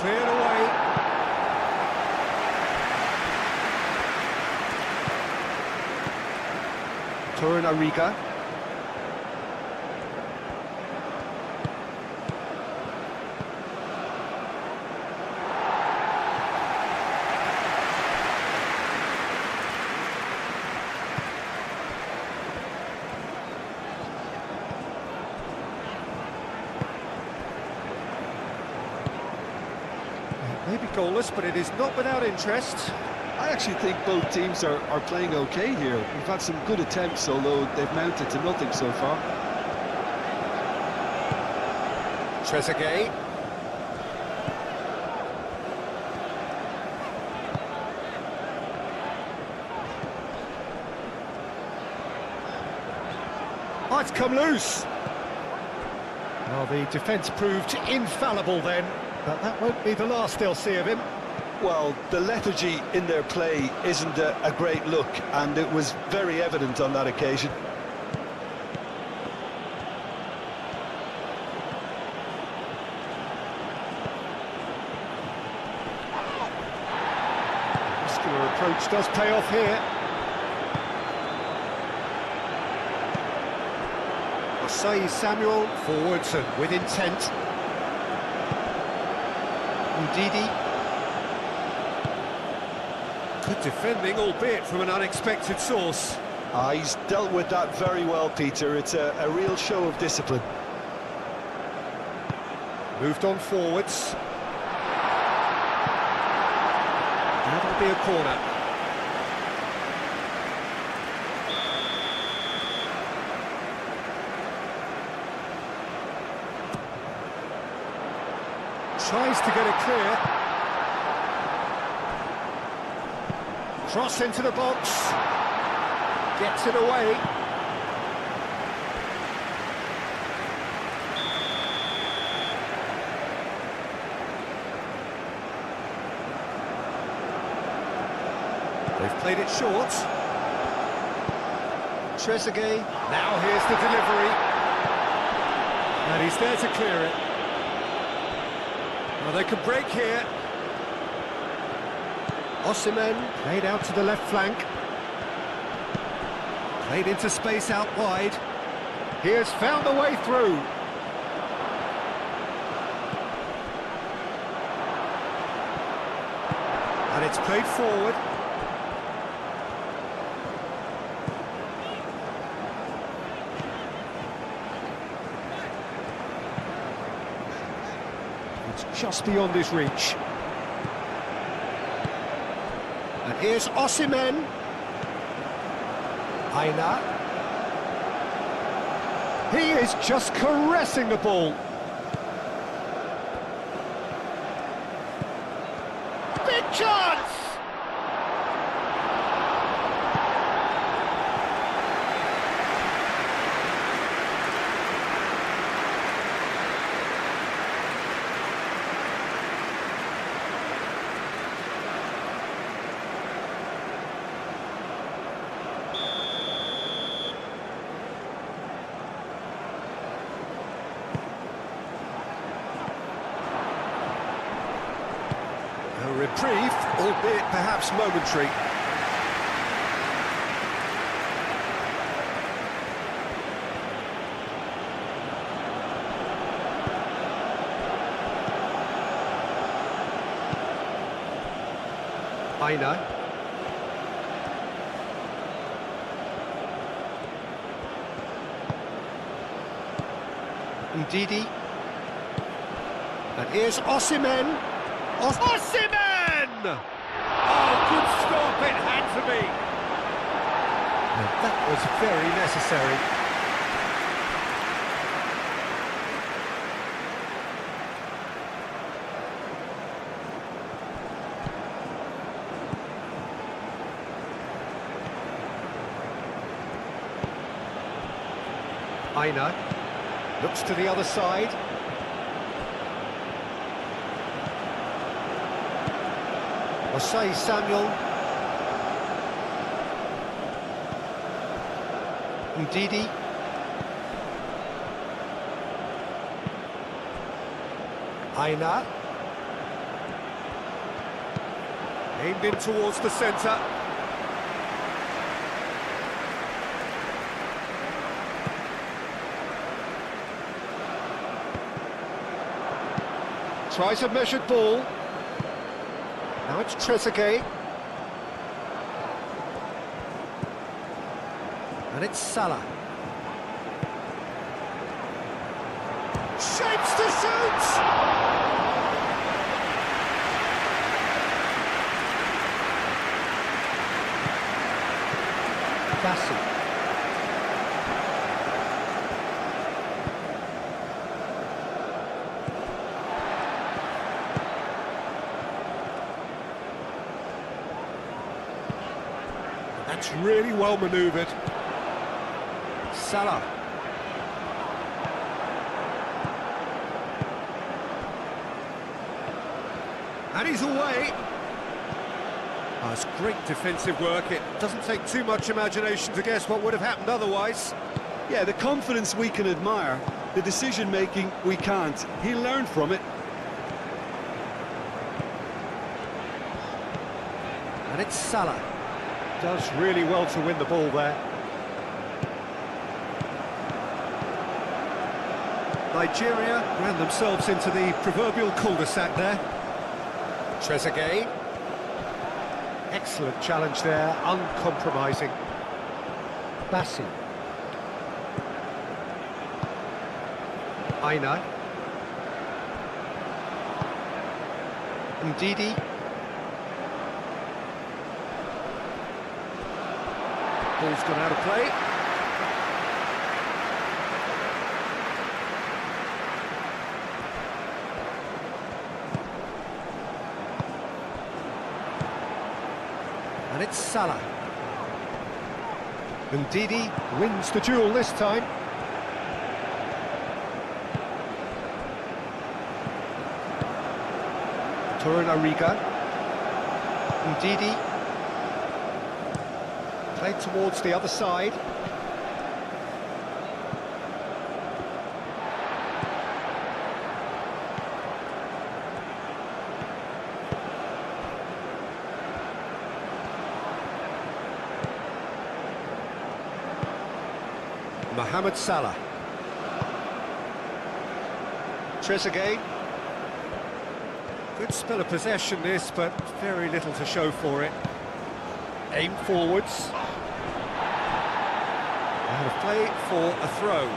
Speaker 2: Cleared away. Torunariga. Maybe goalless, but it is not without interest.
Speaker 3: I actually think both teams are playing okay here. We've had some good attempts, although they've mounted to nothing so far.
Speaker 2: Trezeguet. Oh, it's come loose. Well, the defence proved infallible then, but that won't be the last they'll see of him.
Speaker 3: Well, the lethargy in their play isn't a great look, and it was very evident on that occasion.
Speaker 2: Muscular approach does pay off here. Osei Samuel forwards and with intent. Udidi. Good defending, albeit from an unexpected source.
Speaker 3: He's dealt with that very well, Peter. It's a real show of discipline.
Speaker 2: Moved on forwards. That'll be a corner. Tries to get it clear. Cross into the box. Gets it away. They've played it short. Trezeguet. Now here's the delivery. And he's there to clear it. Well, they could break here. Osimhen played out to the left flank. Played into space out wide. He has found a way through. And it's played forward. It's just beyond his reach. And here's Osimhen. Aina. He is just caressing the ball. Big chance! A reprieve, albeit perhaps momentary. Aina. Ndidi. And here's Osimhen. Osimhen! Oh, good stop, it had to be. And that was very necessary. Aina looks to the other side. Osei Samuel. Ndidi. Aina. Aimed in towards the centre. Tries a measured ball. Now it's Trezeguet. And it's Salah. Shapes to shoot! Bassi. That's really well manoeuvred. Salah. And he's away. Oh, it's great defensive work. It doesn't take too much imagination to guess what would have happened otherwise.
Speaker 3: Yeah, the confidence we can admire, the decision-making we can't. He learned from it.
Speaker 2: And it's Salah. Does really well to win the ball there. Nigeria ran themselves into the proverbial cul-de-sac there. Trezeguet. Excellent challenge there, uncompromising. Bassi. Aina. Ndidi. Ball's gone out of play. And it's Salah. Ndidi wins the duel this time. Torunariga. Ndidi. Played towards the other side. Mohamed Salah. Trezeguet. Good spell of possession this, but very little to show for it. Aim forwards. Out of play for a throw.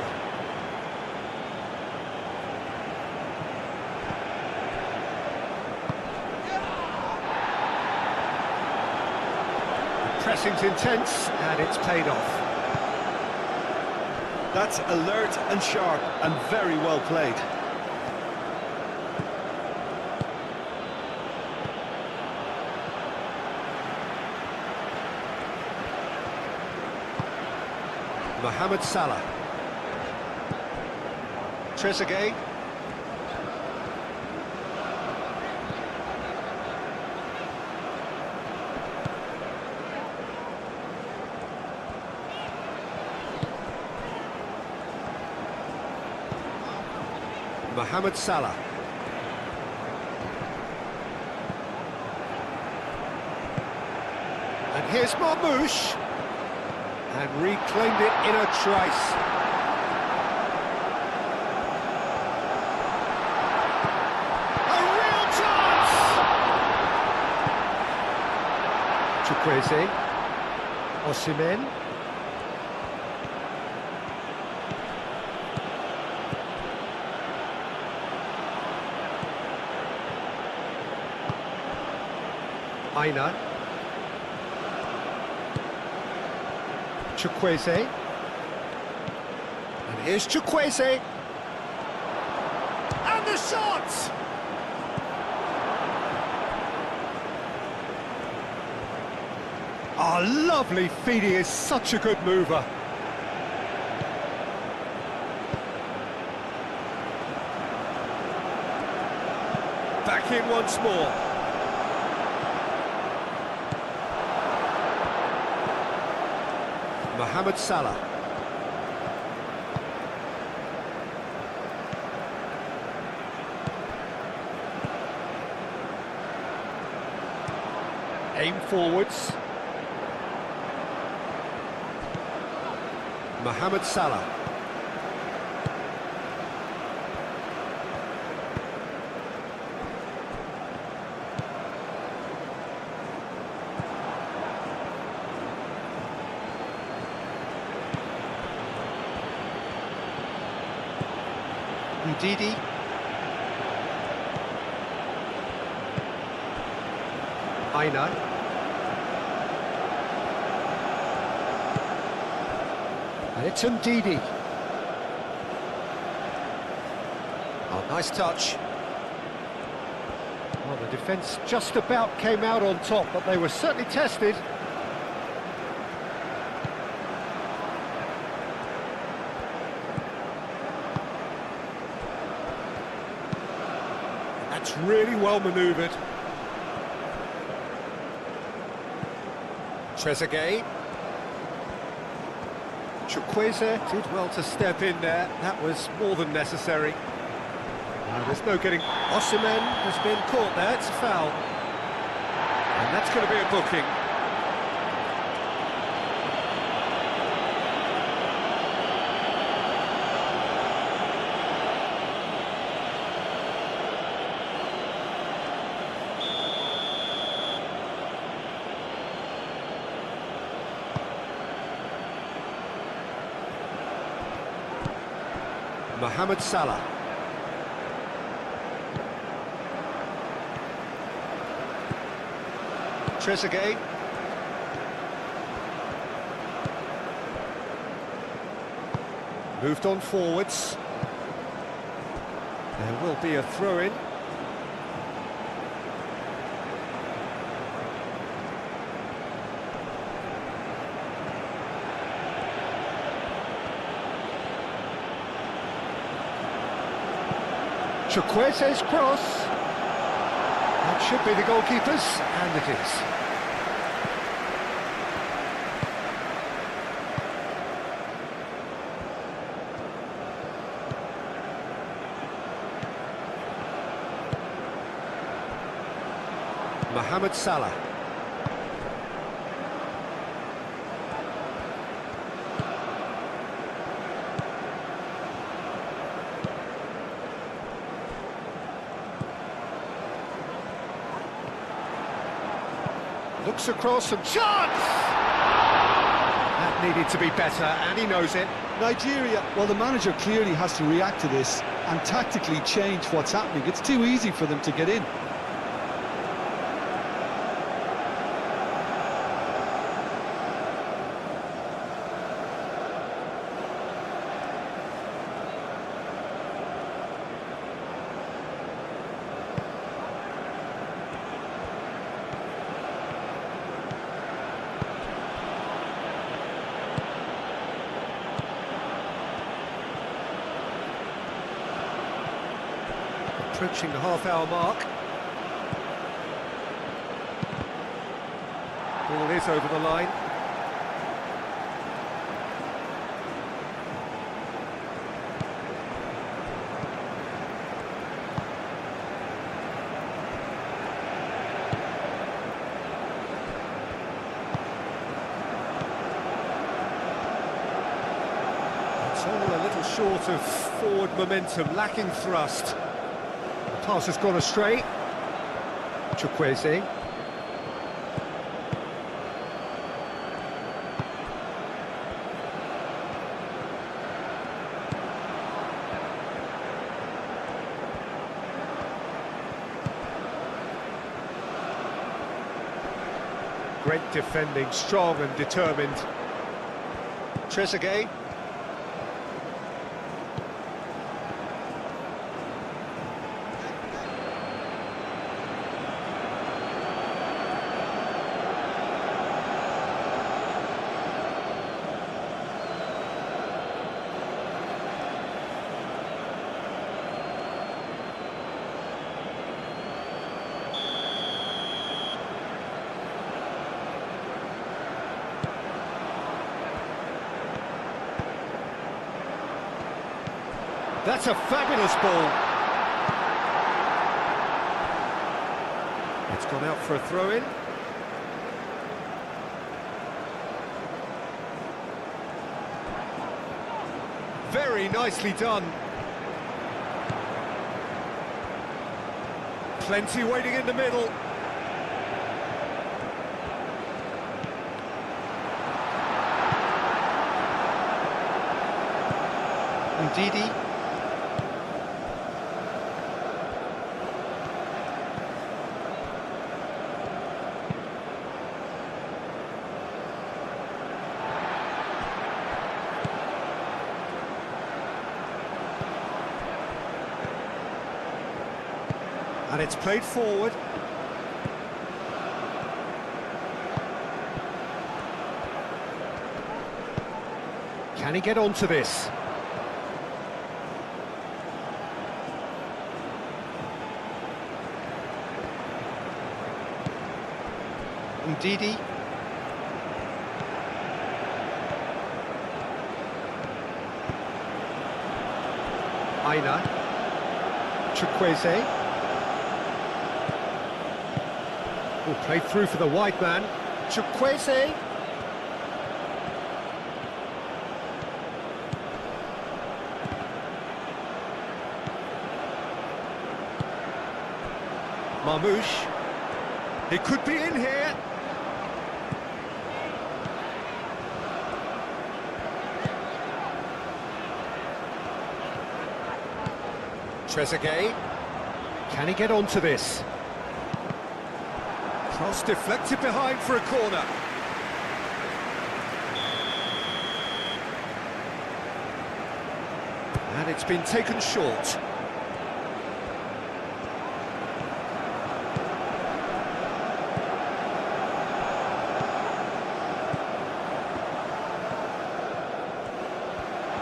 Speaker 2: pressing's intense, and it's paid off.
Speaker 3: That's alert and sharp and very well played.
Speaker 2: Mohamed Salah. Trezeguet. Mohamed Salah. And here's Marmoush. And reclaimed it in a trice. A real chance! Chukwueze. Osimhen. Aina. Chukwueze. And here's Chukwueze. And the shot! Oh, lovely feed. He is such a good mover. Back in once more. Mohamed Salah. Aim forwards. Mohamed Salah. Ndidi. Aina. And it's Ndidi. Oh, nice touch. Well, the defence just about came out on top, but they were certainly tested. That's really well manoeuvred. Trezeguet. Chukwueze did well to step in there. That was more than necessary. There's no getting... Osimhen has been caught there. It's a foul. And that's going to be a booking. Mohamed Salah. Trezeguet. Moved on forwards. There will be a throw-in. Chukwueze's cross. That should be the goalkeeper's, and it is. Mohamed Salah. Looks across and chance! That needed to be better, and he knows it.
Speaker 3: Nigeria, well, the manager clearly has to react to this and tactically change what's happening. It's too easy for them to get in.
Speaker 2: Approaching the half-hour mark. Ball is over the line. It's all a little short of forward momentum, lacking thrust. The pass has gone astray. Chukwueze. Great defending, strong and determined. Trezeguet. That's a fabulous ball. It's gone out for a throw-in. Very nicely done. Plenty waiting in the middle.
Speaker 3: Ndidi.
Speaker 2: And it's played forward. Can he get onto this?
Speaker 3: Ndidi.
Speaker 2: Aina. Chukwueze. Will play through for the wide man. Chukwueze. Marmoush. He could be in here. Trezeguet. Can he get onto this? Cross deflected behind for a corner. And it's been taken short.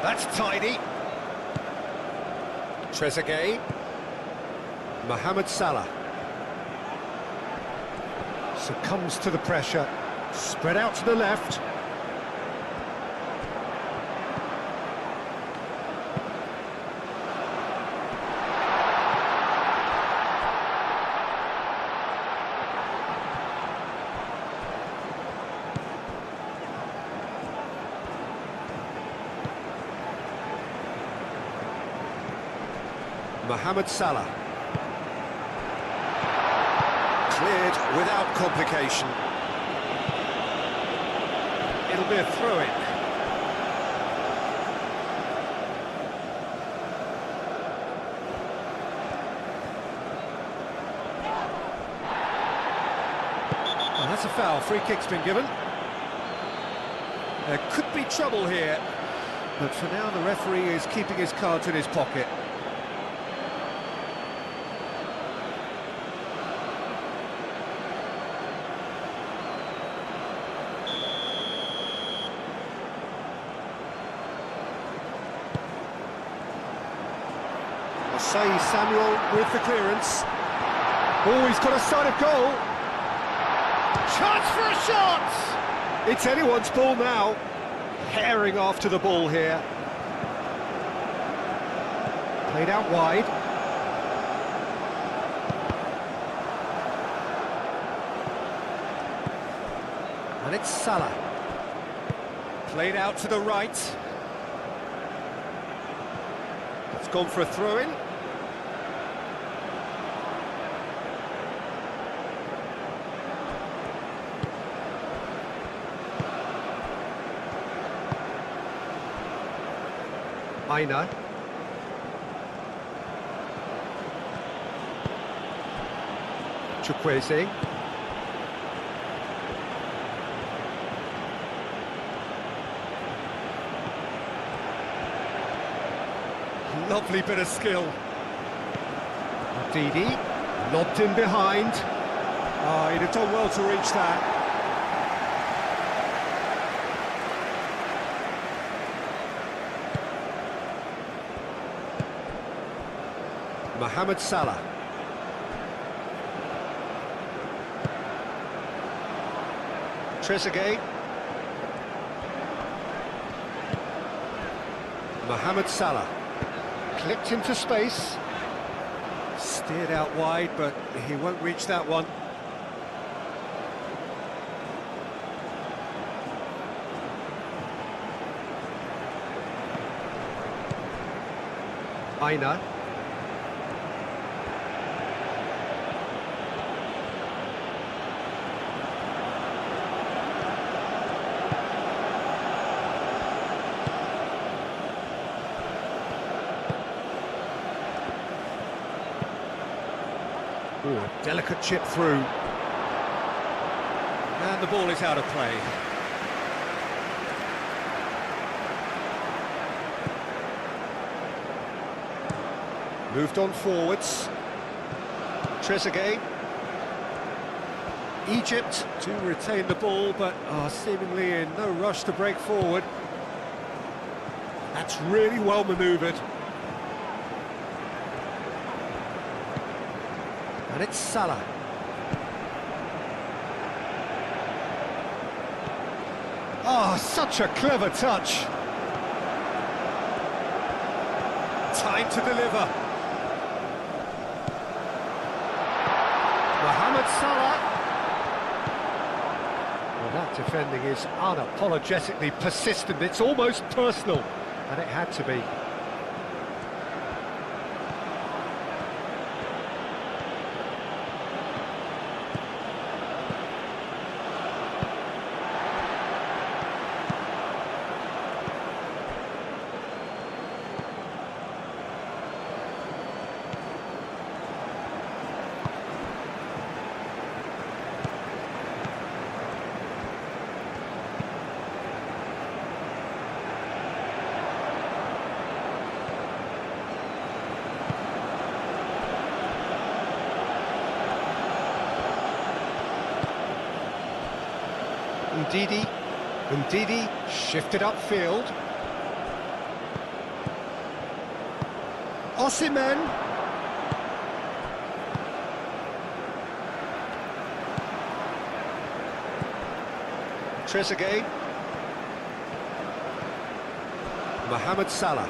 Speaker 2: That's tidy. Trezeguet. Mohamed Salah. Succumbs to the pressure. Spread out to the left. Mohamed Salah. Cleared without complication. It'll be a throw-in. Oh, that's a foul. Free kick's been given. There could be trouble here, but for now the referee is keeping his cards in his pocket. Say Samuel with the clearance. Oh, he's got a sight of goal. Chance for a shot! It's anyone's ball now. Herring after the ball here. Played out wide. And it's Salah. Played out to the right. It's gone for a throw-in. Aina. Chukwueze. Lovely bit of skill. Didi, lobbed in behind. Oh, he'd have done well to reach that. Mohamed Salah. Trezeguet. Mohamed Salah. Clipped into space. Steered out wide, but he won't reach that one. Aina. Ooh, a delicate chip through. And the ball is out of play. Moved on forwards. Trezeguet. Egypt to retain the ball, but are seemingly in no rush to break forward. That's really well manoeuvred. And it's Salah. Oh, such a clever touch. Time to deliver. Mohamed Salah. Well, that defending is unapologetically persistent. It's almost personal, and it had to be. Ndidi shifted upfield. Osimhen. Trezeguet. Mohamed Salah.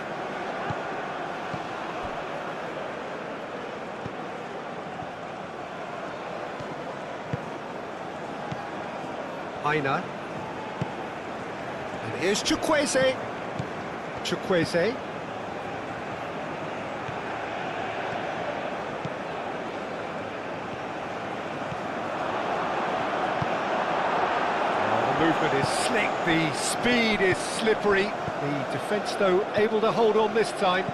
Speaker 2: Aina. And here's Chukwueze. Chukwueze. Oh, the movement is slick, the speed is slippery. The defence, though, able to hold on this time.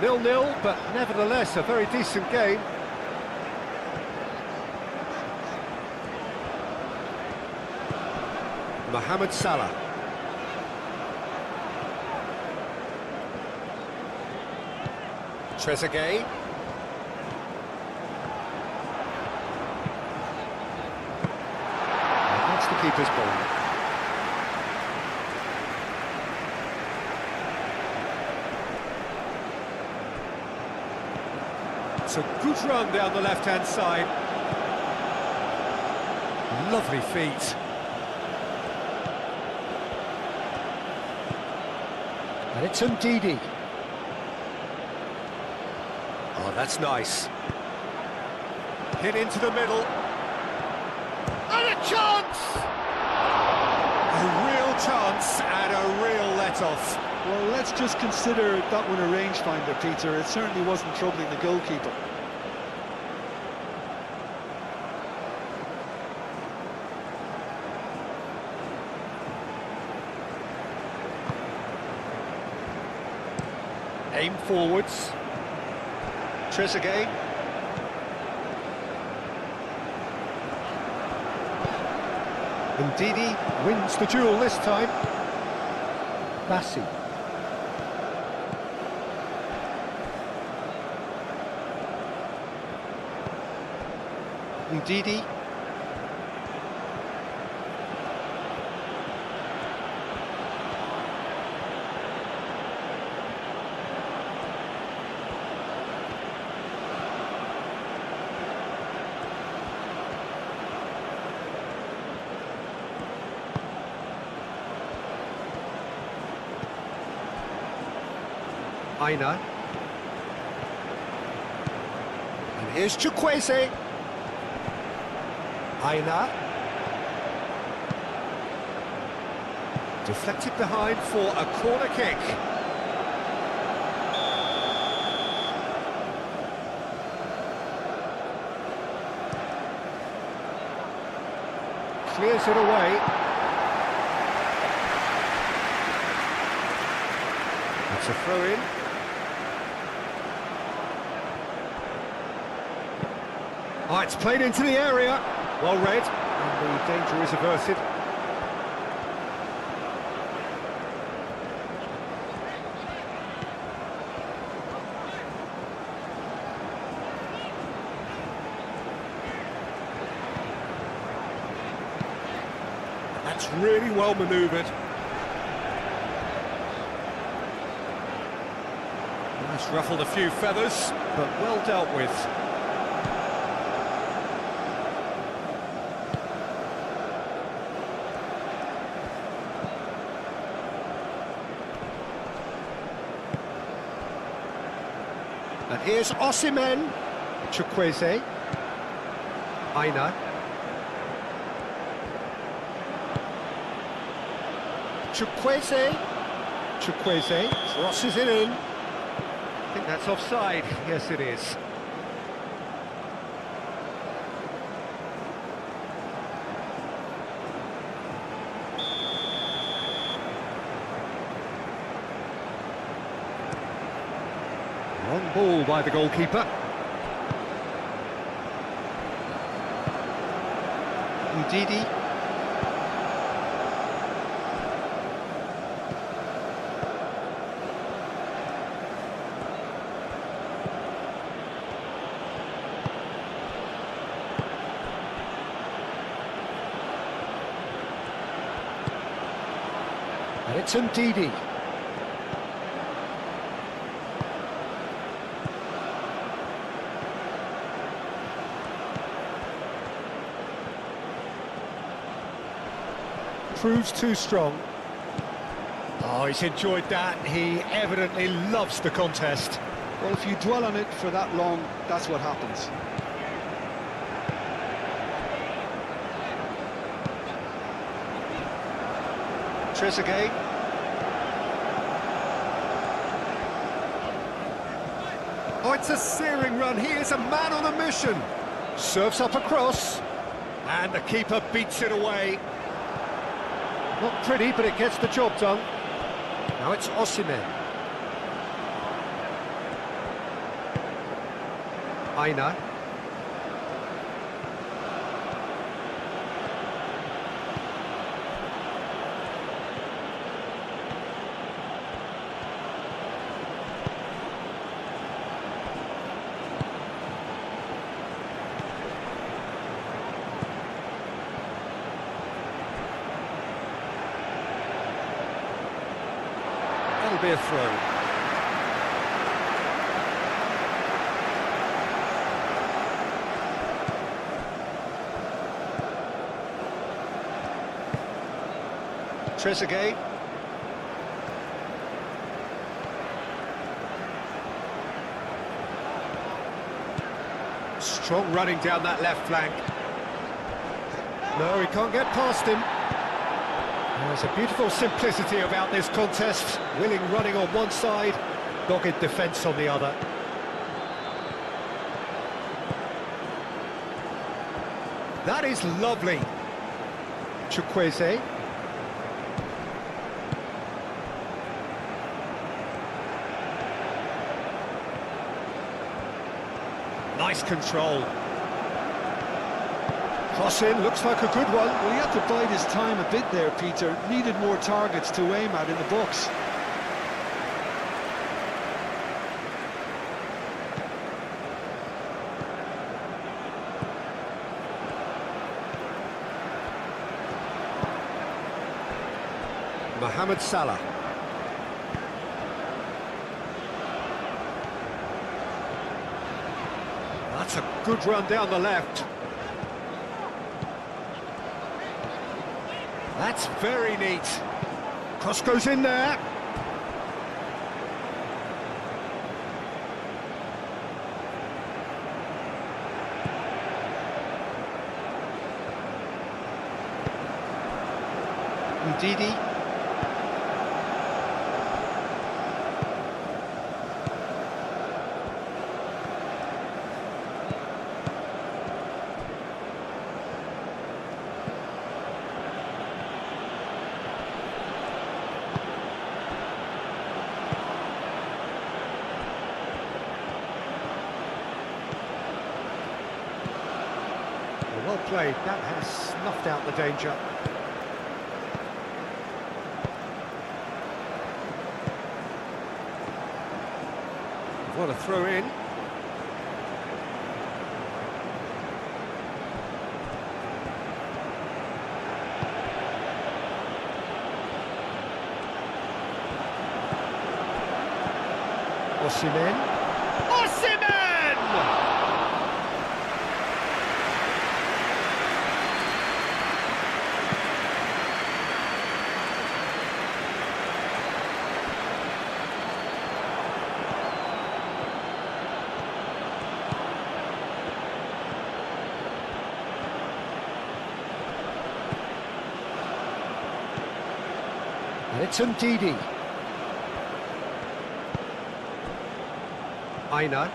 Speaker 2: Nil-nil, but nevertheless a very decent game. Mohamed Salah. Trezeguet. Wants to goalkeeper's ball. It's a good run down the left-hand side. Lovely feet. And it's Ndidi. Oh, that's nice. Hit into the middle. And a chance! A real chance and a real let-off.
Speaker 3: Well, let's just consider that one a rangefinder, Peter. It certainly wasn't troubling the goalkeeper.
Speaker 2: Aim forwards. Trezeguet. Ndidi wins the duel this time. Bassi. Ndidi. Aina. And here's Chukwueze. Aina. Deflected behind for a corner kick. Clears it away. That's a throw-in. Oh, it's played into the area. Well read, and the danger is averted. That's really well manoeuvred. Nice, ruffled a few feathers, but well dealt with. And here's Osimhen. Chukwueze. Aina. Chukwueze. Chukwueze crosses it in. I think that's offside. Yes, it is. Long ball by the goalkeeper. Ndidi. And it's Ndidi. Proves too strong. Oh, he's enjoyed that. He evidently loves the contest.
Speaker 3: Well, if you dwell on it for that long, that's what happens.
Speaker 2: Trezeguet. Oh, it's a searing run. He is a man on a mission. Serves up a cross. And the keeper beats it away. Not pretty, but it gets the job done. Now it's Osimhen. Aina. It'll be a throw. Trezeguet. Strong running down that left flank. No, he can't get past him. There's a beautiful simplicity about this contest. Willing running on one side, dogged defence on the other. That is lovely. Chukwueze. Nice control. Cross in, looks like a good one.
Speaker 3: Well, he had to bide his time a bit there, Peter. Needed more targets to aim at in the box.
Speaker 2: Mohamed Salah. That's a good run down the left. That's very neat. Cross goes in there. Ndidi. Well played, that has snuffed out the danger. What a throw in. Osimhen. Osimhen! And it's Ndidi. Aina.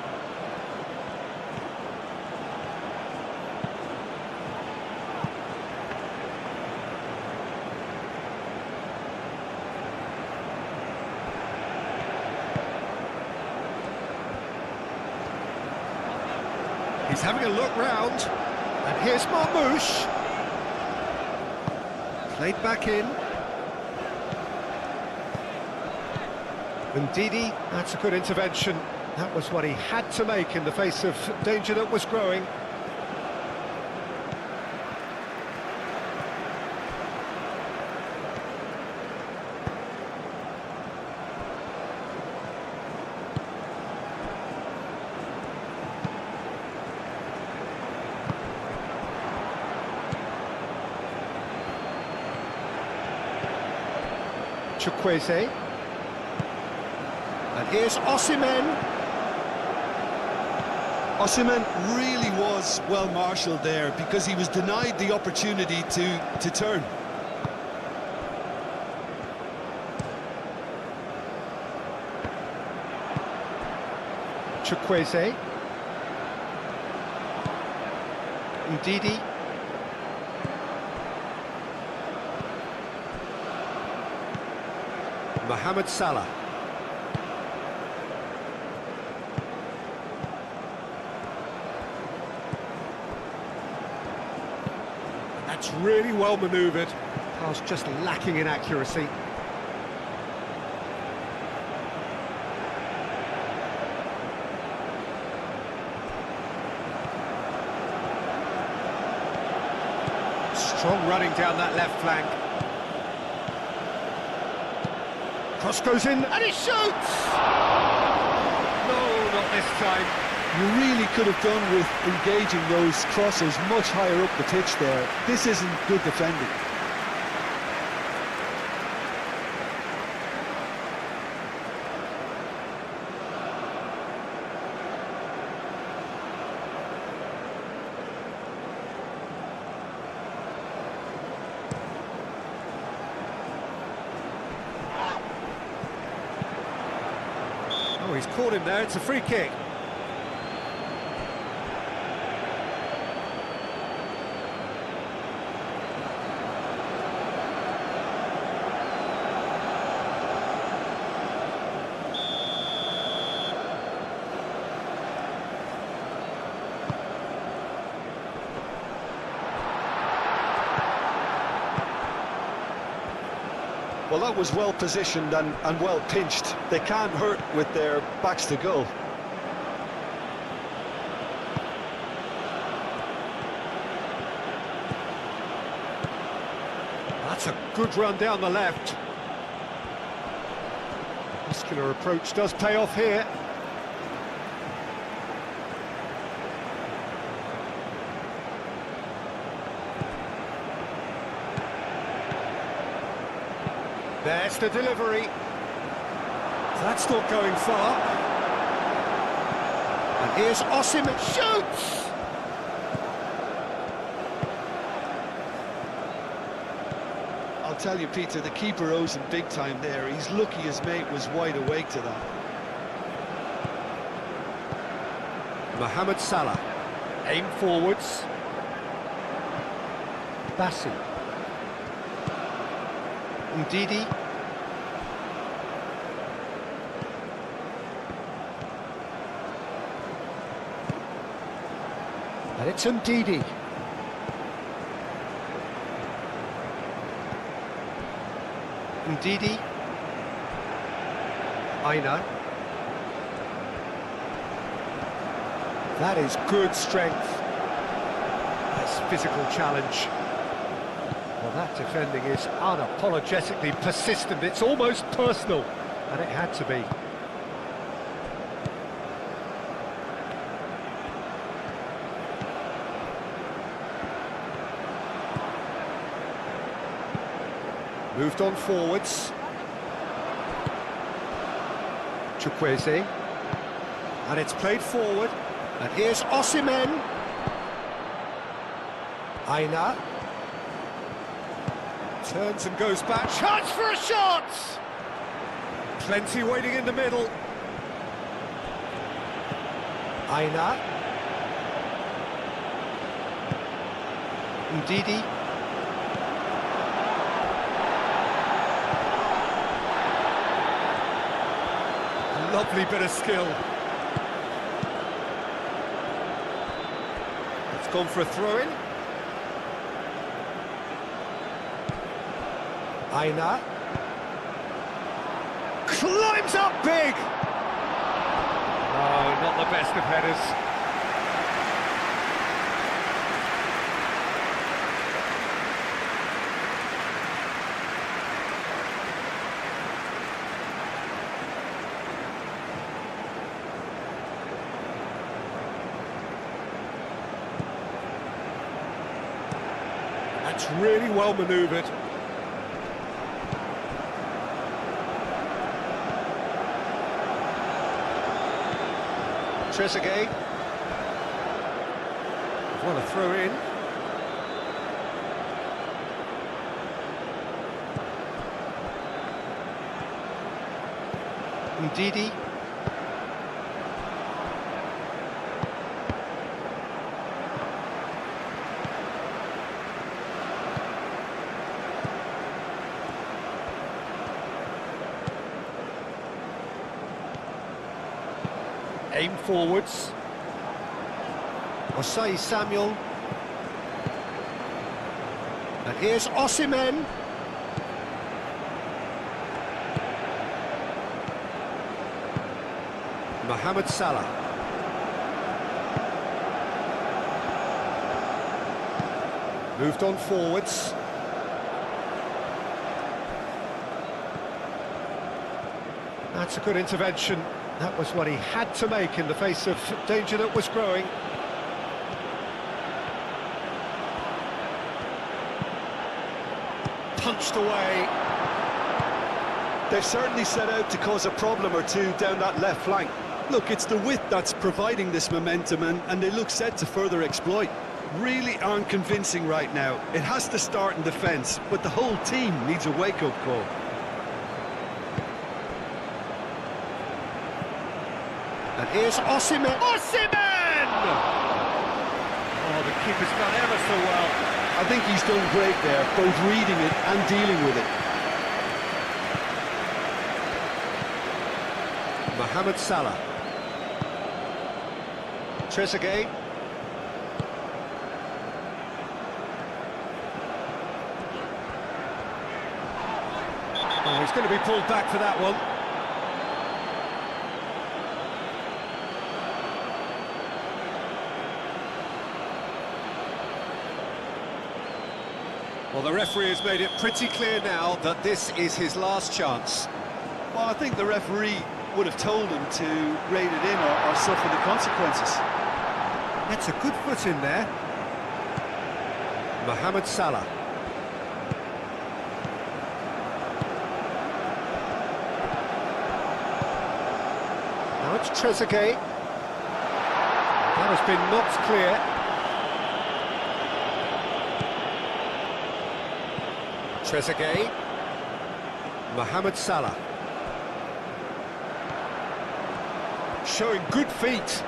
Speaker 2: He's having a look round. And here's Marmoush. Played back in. Ndidi, that's a good intervention. That was what he had to make in the face of danger that was growing. Chukwueze. And here's Osimhen.
Speaker 3: Osimhen really was well marshalled there because he was denied the opportunity to turn.
Speaker 2: Chukwueze. Ndidi. Mohamed Salah. That's really well manoeuvred. Pass just lacking in accuracy. Strong running down that left flank. Cross goes in, and he shoots! No, not this time.
Speaker 3: You really could have done with engaging those crosses much higher up the pitch there. This isn't good defending.
Speaker 2: Oh, he's caught him there, it's a free kick.
Speaker 3: Well, that was well positioned and well pinched. They can't hurt with their backs to goal.
Speaker 2: That's a good run down the left. Muscular approach does pay off here. There's the delivery. That's not going far. And here's Osimhen, shoots!
Speaker 3: I'll tell you, Peter, the keeper owes him big time there. He's lucky his mate was wide awake to that.
Speaker 2: Mohamed Salah. Aim forwards. Bassi. Ndidi. And it's Ndidi. Ndidi. Aina. That is good strength. That's physical challenge. Well, that defending is unapologetically persistent. It's almost personal, and it had to be. Moved on forwards. Chukwueze. And it's played forward. And here's Osimhen. Aina. Turns and goes back. Chance for a shot! Plenty waiting in the middle. Aina. Ndidi. A lovely bit of skill. It's gone for a throw-in. Aina. Climbs up big! Oh, not the best of headers. That's really well manoeuvred. Trezeguet. What a throw in. Ndidi. Aim forwards. Osai Samuel. And here's Osimhen. Mohamed Salah. Moved on forwards. That's a good intervention. That was what he had to make in the face of danger that was growing. Punched away.
Speaker 3: They've certainly set out to cause a problem or two down that left flank. Look, it's the width that's providing this momentum, and they look set to further exploit. Really aren't convincing right now. It has to start in defence, but the whole team needs a wake-up call.
Speaker 2: And here's Osimhen. Osimhen! Oh, the keeper's done ever so well.
Speaker 3: I think he's done great there, both reading it and dealing with it.
Speaker 2: Mohamed Salah. Trezeguet. Oh, he's going to be pulled back for that one. Well, the referee has made it pretty clear now that this is his last chance.
Speaker 3: Well, I think the referee would have told him to rein it in or suffer the consequences.
Speaker 2: That's a good foot in there. Mohamed Salah. Now it's Trezeguet. That has been knocked clear. Trezeguet. Mohamed Salah. Showing good feet.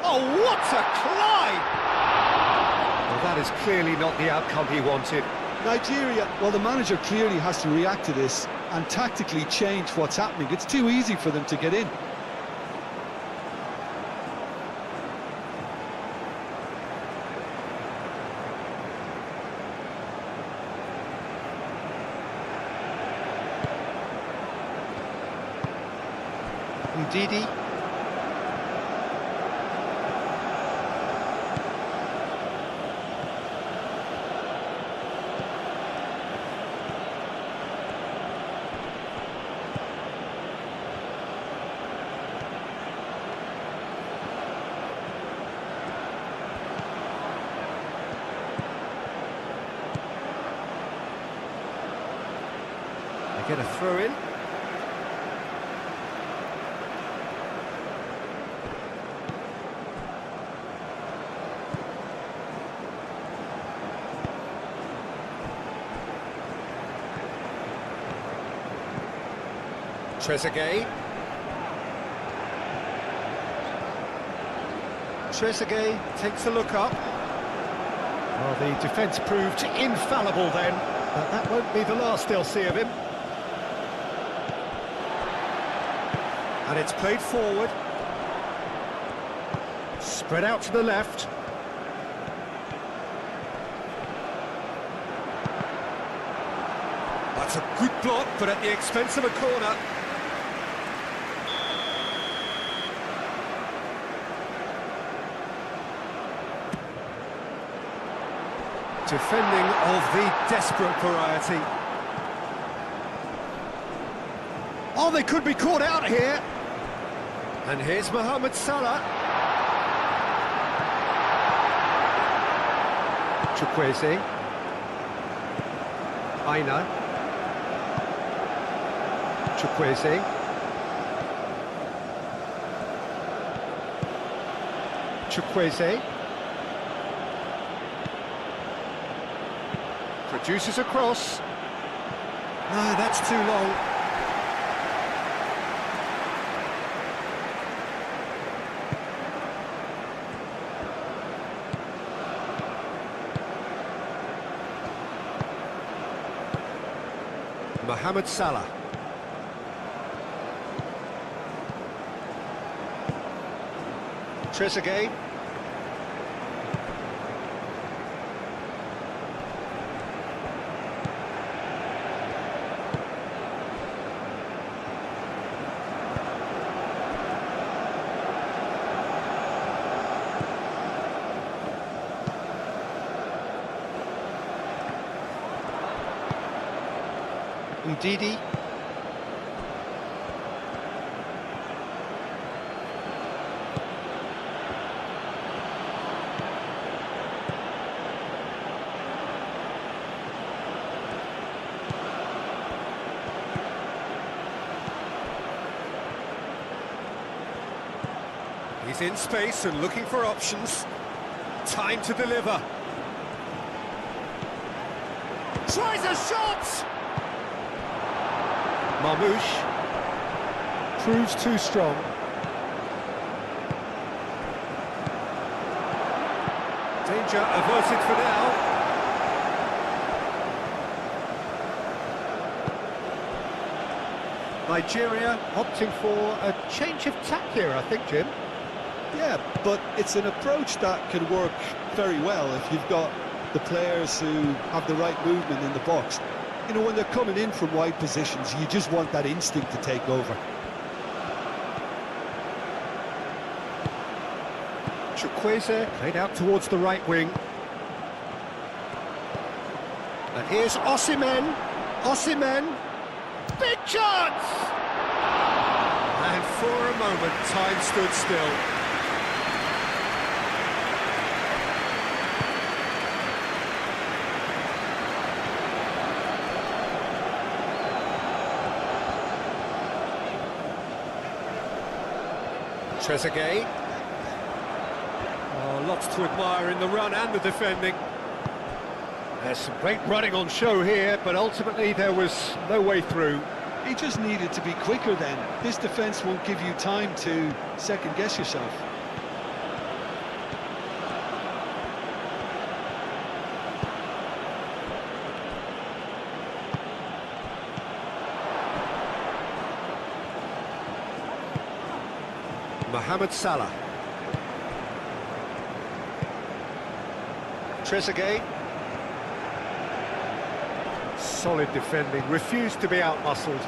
Speaker 2: Oh, what a climb! Well, that is clearly not the outcome he wanted.
Speaker 3: Nigeria, well, the manager clearly has to react to this and tactically change what's happening. It's too easy for them to get in.
Speaker 2: Ndidi. They get a throw in. Trezeguet. Trezeguet takes a look up. Well, the defence proved infallible then, but that won't be the last they'll see of him. And it's played forward. Spread out to the left. That's a good block, but at the expense of a corner. Defending of the desperate variety. Oh, they could be caught out here. And here's Mohamed Salah. Chukwueze. Aina. Chukwueze. Chukwueze. Produces a cross. No, that's too long. Mohamed Salah. Trezeguet. Ndidi. He's in space and looking for options. Time to deliver. Tries a shot! Marmouche proves too strong. Danger averted for now. Nigeria opting for a change of tack here, I think, Jim.
Speaker 3: Yeah, but it's an approach that can work very well if you've got the players who have the right movement in the box. You know, when they're coming in from wide positions, you just want that instinct to take over.
Speaker 2: Chukwueze played out towards the right wing. And here's Osimhen. Osimhen. Big chance! And for a moment, time stood still. Trezeguet. Oh, lots to admire in the run and the defending. There's some great running on show here, but ultimately there was no way through.
Speaker 3: He just needed to be quicker then. This defence won't give you time to second-guess yourself.
Speaker 2: Mohamed Salah. Trezeguet. Solid defending, refused to be outmuscled.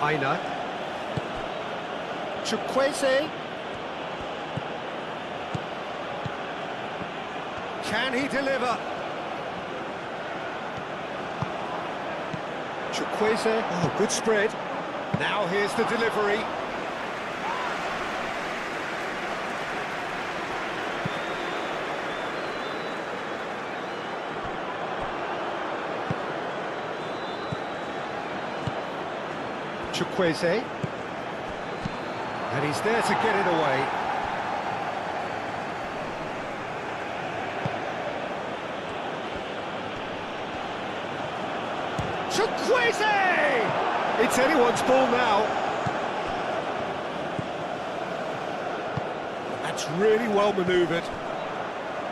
Speaker 2: Aina. Chukwueze. Can he deliver? Chukwueze, oh, good spread. Now here's the delivery. Chukwueze. And he's there to get it away. Chukwueze! It's anyone's ball now. That's really well manoeuvred.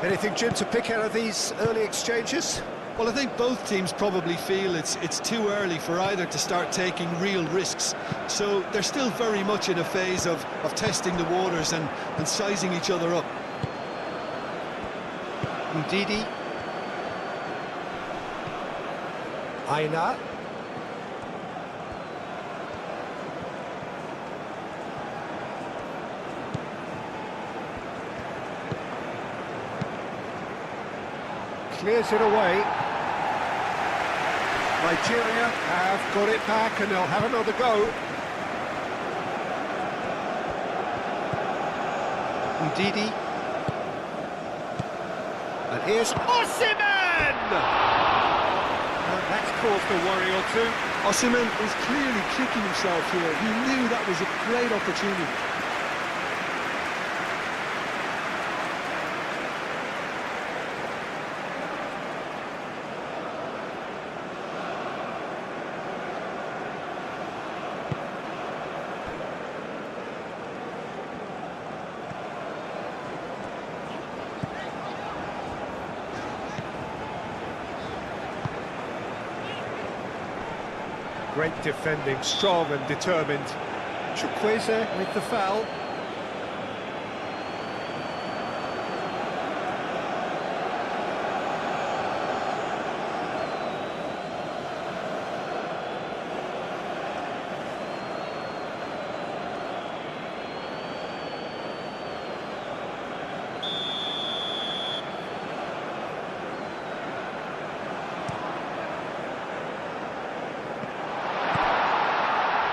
Speaker 2: Anything, Jim, to pick out of these early exchanges?
Speaker 3: Well, I think both teams probably feel it's too early for either to start taking real risks. So they're still very much in a phase of testing the waters and sizing each other up.
Speaker 2: Ndidi. Aina. Clears it away. Nigeria have got it back and they'll have another go. Ndidi. And here's Osimhen! That's caused a worry or two.
Speaker 3: Osimhen is clearly kicking himself here. He knew that was a great opportunity.
Speaker 2: Great defending, strong and determined. Chukwueze with the foul.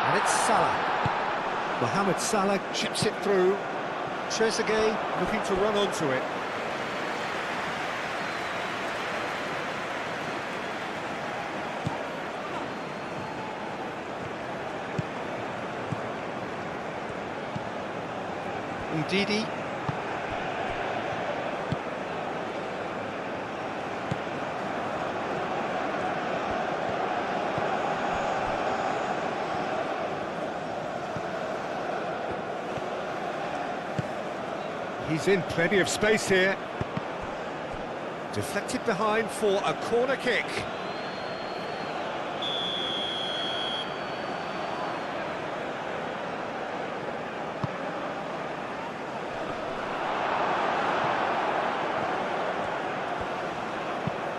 Speaker 2: And it's Salah. Mohamed Salah chips it through. Trezeguet looking to run onto it. Ndidi. He's in plenty of space here. Deflected behind for a corner kick.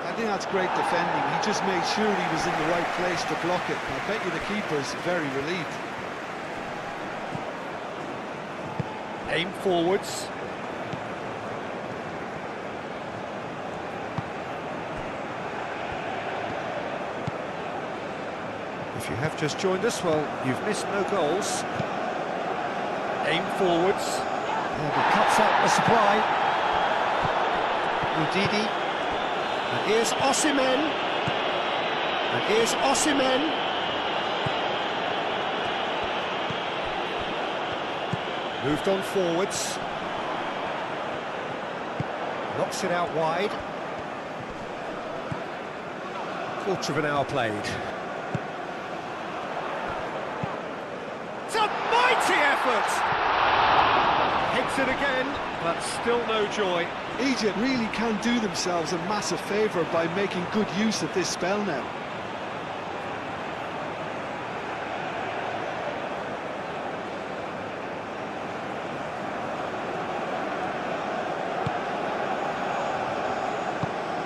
Speaker 3: I think that's great defending. He just made sure he was in the right place to block it. I bet you the keeper's very relieved.
Speaker 2: Aim forwards. If you have just joined us, well, you've missed no goals. Aim forwards. And he cuts out the supply. Ndidi. And here's Osimhen. And here's Osimhen. Moved on forwards. Knocks it out wide. Quarter of an hour played. It's a mighty effort! Hits it again, but still no joy.
Speaker 3: Egypt really can do themselves a massive favour by making good use of this spell now.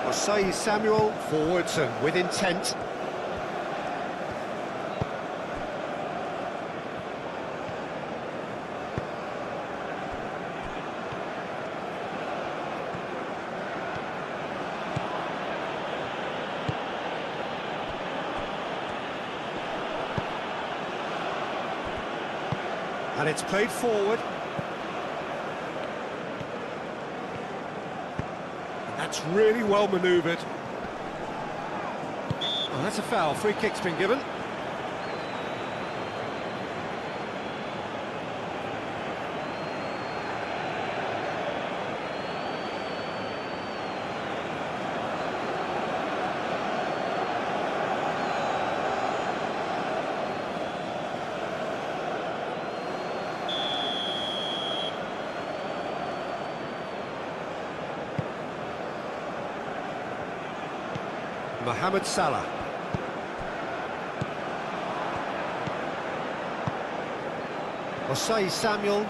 Speaker 2: Osei Samuel, forwards and with intent. And it's played forward. And that's really well manoeuvred. Well, that's a foul. Free kick's been given. Mohamed Salah. Osei Samuel.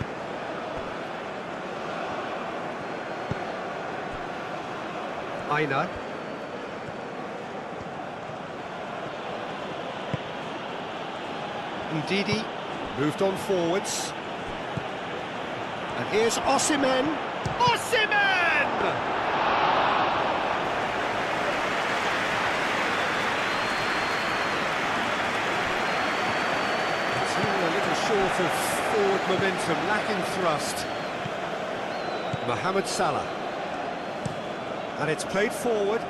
Speaker 2: Aina. Ndidi. Moved on forwards. And here's Osimhen. Osimhen! Short of forward momentum, lacking thrust. Mohamed Salah. And it's played forward.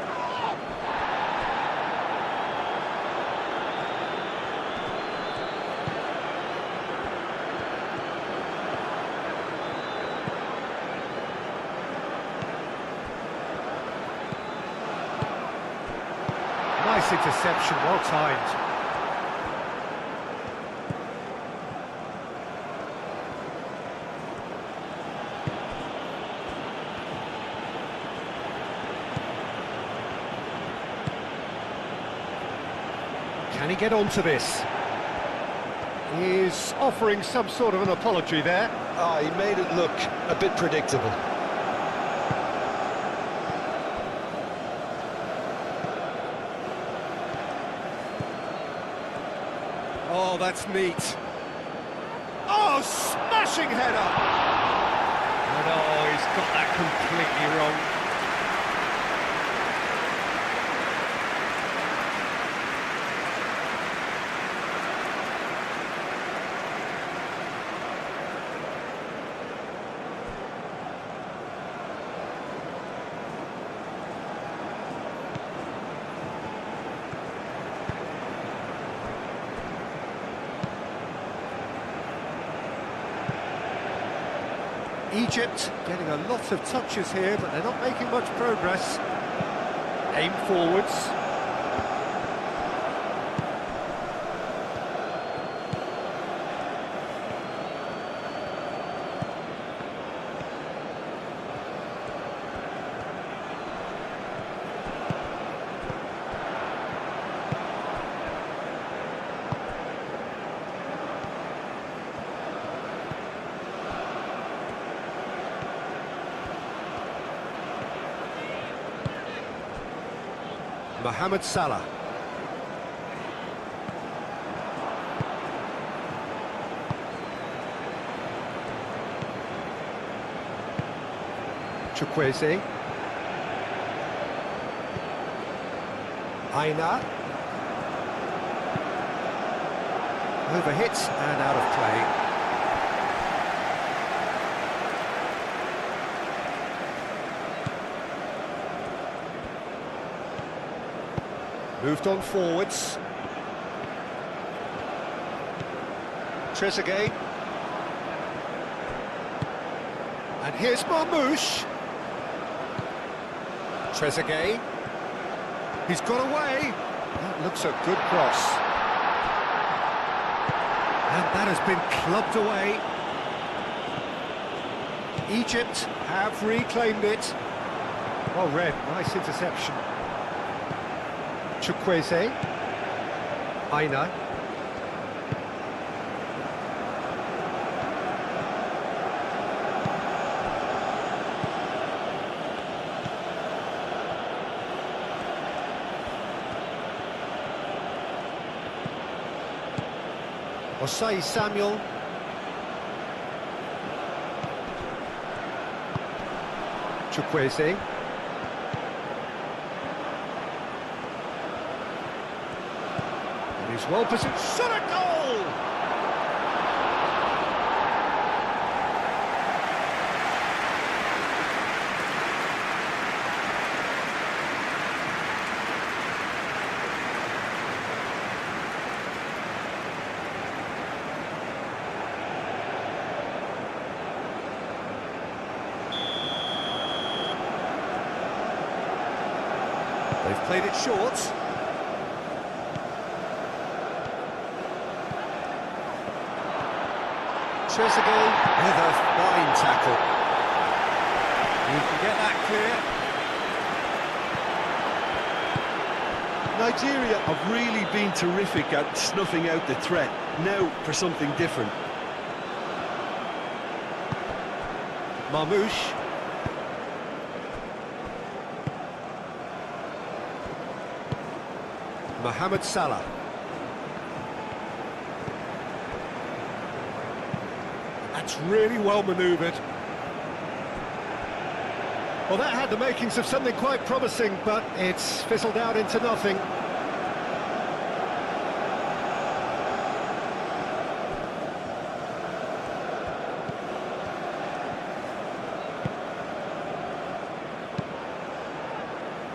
Speaker 2: Nice interception, well timed. Can he get onto this? He's offering some sort of an apology there.
Speaker 3: He made it look a bit predictable.
Speaker 2: Oh, that's neat. Oh, smashing header! And oh, he's got that completely wrong. Egypt getting a lot of touches here, but they're not making much progress. Aim forwards. Mohamed Salah. Chukwueze. Aina. Overhit and out of play. Moved on forwards. Trezeguet. And here's Marmoush. Trezeguet. He's got away. That looks a good cross. And that has been clubbed away. Egypt have reclaimed it. Well read, nice interception. Chukwueze. Aina. Osai Samuel. Chukwueze. He's well positioned. Shot a goal! They've played it short. Trezeguet with a fine tackle. You can get that clear.
Speaker 3: Nigeria have really been terrific at snuffing out the threat. Now for something different.
Speaker 2: Marmoush. Mohamed Salah. That's really well manoeuvred. Well, that had the makings of something quite promising, but it's fizzled out into nothing.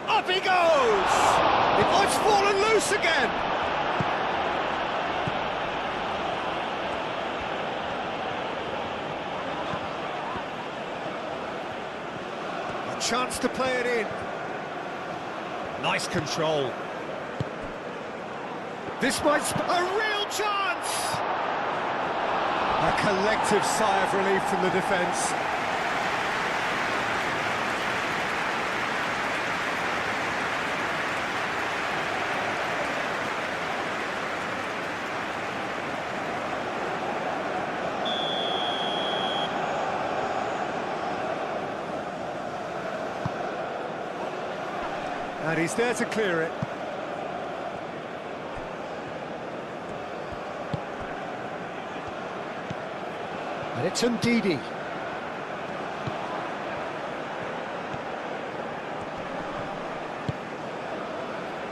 Speaker 2: Up he goes! It's fallen loose again! A chance to play it in. Nice control. This might... a real chance! A collective sigh of relief from the defence. And he's there to clear it. And it's Ndidi.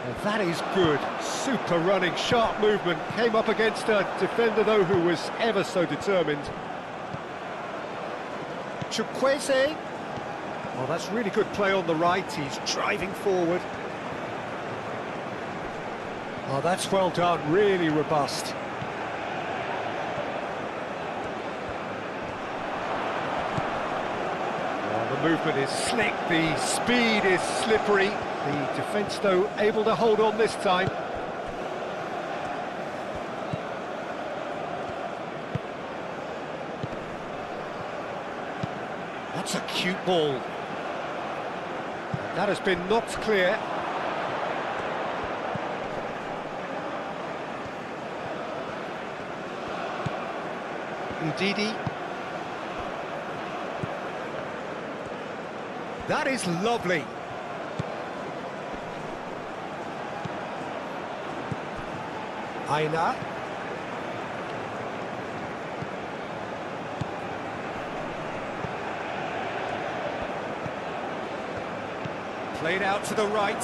Speaker 2: Well, that is good. Super running, sharp movement. Came up against a defender, though, who was ever so determined. Chukwueze. Well, that's really good play on the right. He's driving forward. Oh, that's well done. Really robust. movement is slick, the speed is slippery. The defence, though, able to hold on this time. That's a cute ball. And that has been knocked clear.
Speaker 3: Ndidi.
Speaker 2: That is lovely. Aina. Played out to the right.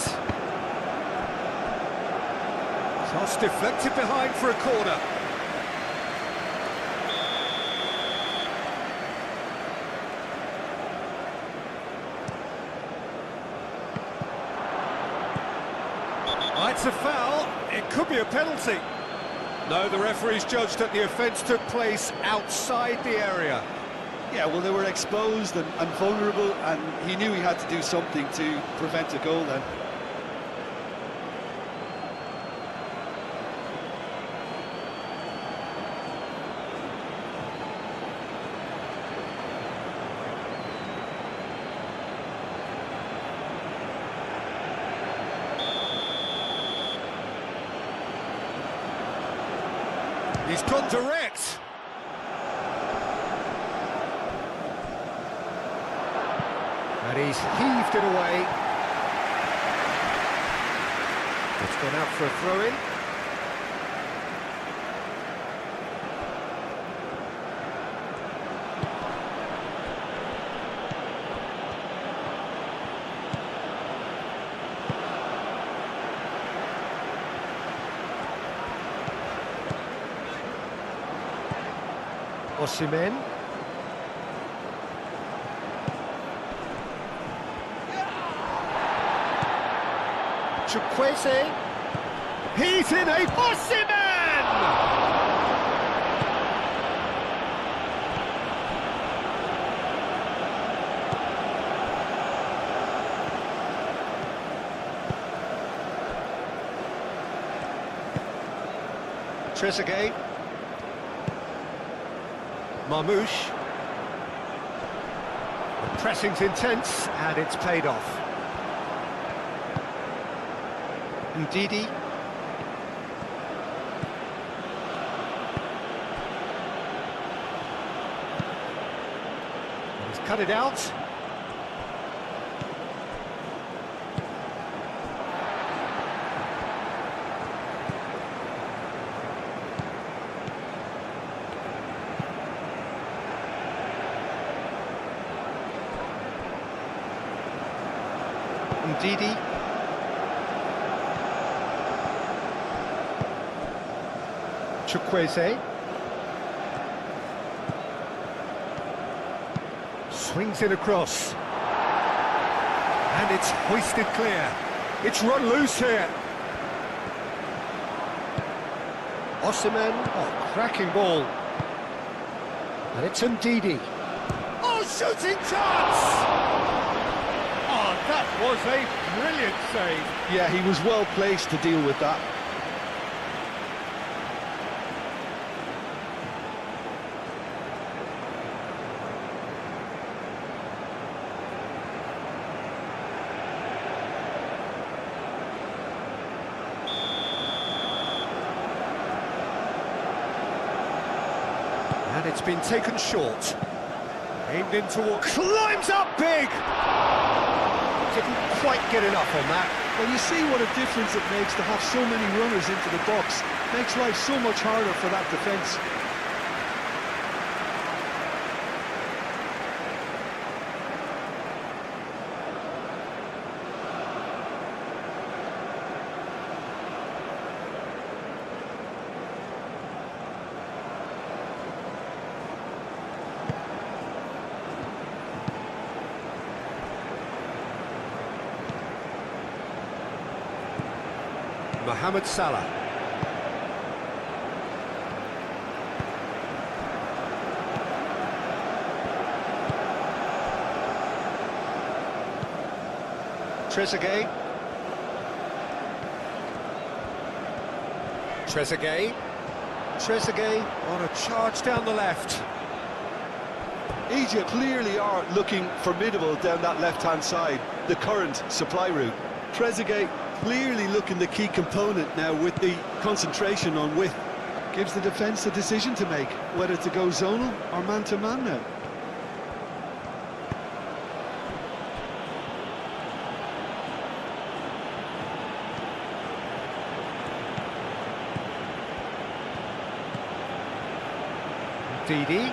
Speaker 2: Toss deflected behind for a corner. It's a foul. It could be a penalty. No, the referee's judged that the offence took place outside the area.
Speaker 3: Yeah, well, they were exposed and vulnerable, and he knew he had to do something to prevent a goal then.
Speaker 2: He's gone direct. And he's heaved it away. It's gone out for a throw-in. Osimhen. Chukwueze. He's in a Osimhen! Trezeguet. Marmoush. The pressing's intense, and it's paid off.
Speaker 3: Ndidi.
Speaker 2: He's cut it out.
Speaker 3: Ndidi.
Speaker 2: Chukwueze. Swings it across. And it's hoisted clear. It's run loose here. Osimhen, oh, cracking ball. And it's Ndidi. Oh, shooting chance! Oh, that was a brilliant save.
Speaker 3: Yeah, he was well placed to deal with that.
Speaker 2: And it's been taken short. Aimed in toward... Climbs up big! Didn't quite get enough on that.
Speaker 3: Well, you see what a difference it makes to have so many runners into the box. Makes life so much harder for that defence.
Speaker 2: Mohamed Salah. Trezeguet. Trezeguet. Trezeguet on a charge down the left.
Speaker 3: Egypt clearly are looking formidable down that left-hand side, the current supply route. Trezeguet clearly looking the key component now with the concentration on width. Gives the defence a decision to make, whether to go zonal or man-to-man now.
Speaker 2: Didi.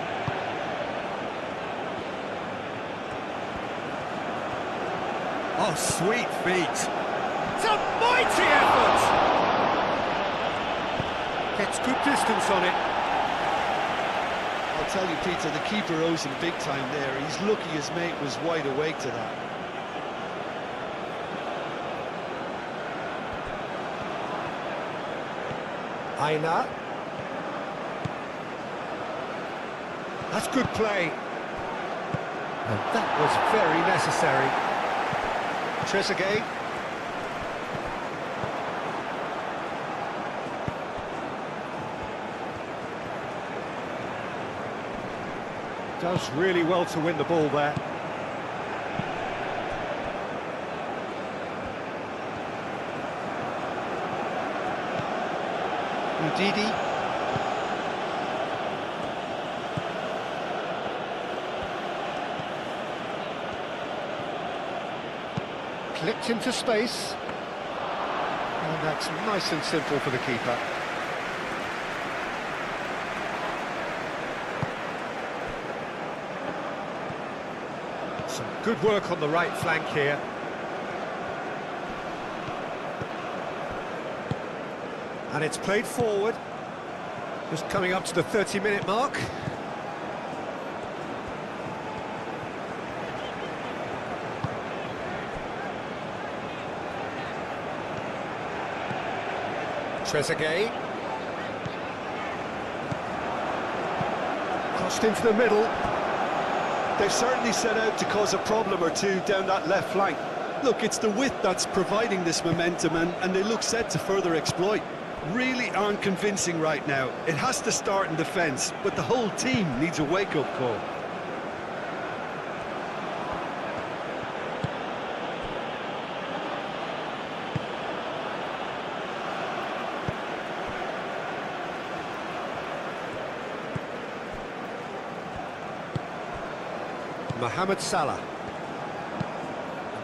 Speaker 2: Oh, sweet feet. It's a mighty effort! Gets good distance on it.
Speaker 3: I'll tell you, Peter, the keeper owes him big time there. He's lucky his mate was wide awake to that.
Speaker 2: Aina. That's good play. And that was very necessary. Trezeguet. Does really well to win the ball there. Didi. Clipped into space. And that's nice and simple for the keeper. Some good work on the right flank here. And it's played forward. Just coming up to the 30-minute mark. Trezeguet. Crossed into the middle.
Speaker 3: They've certainly set out to cause a problem or two down that left flank. Look, it's the width that's providing this momentum, and they look set to further exploit. Really aren't convincing right now. It has to start in defence, but the whole team needs a wake-up call.
Speaker 2: Mohamed Salah.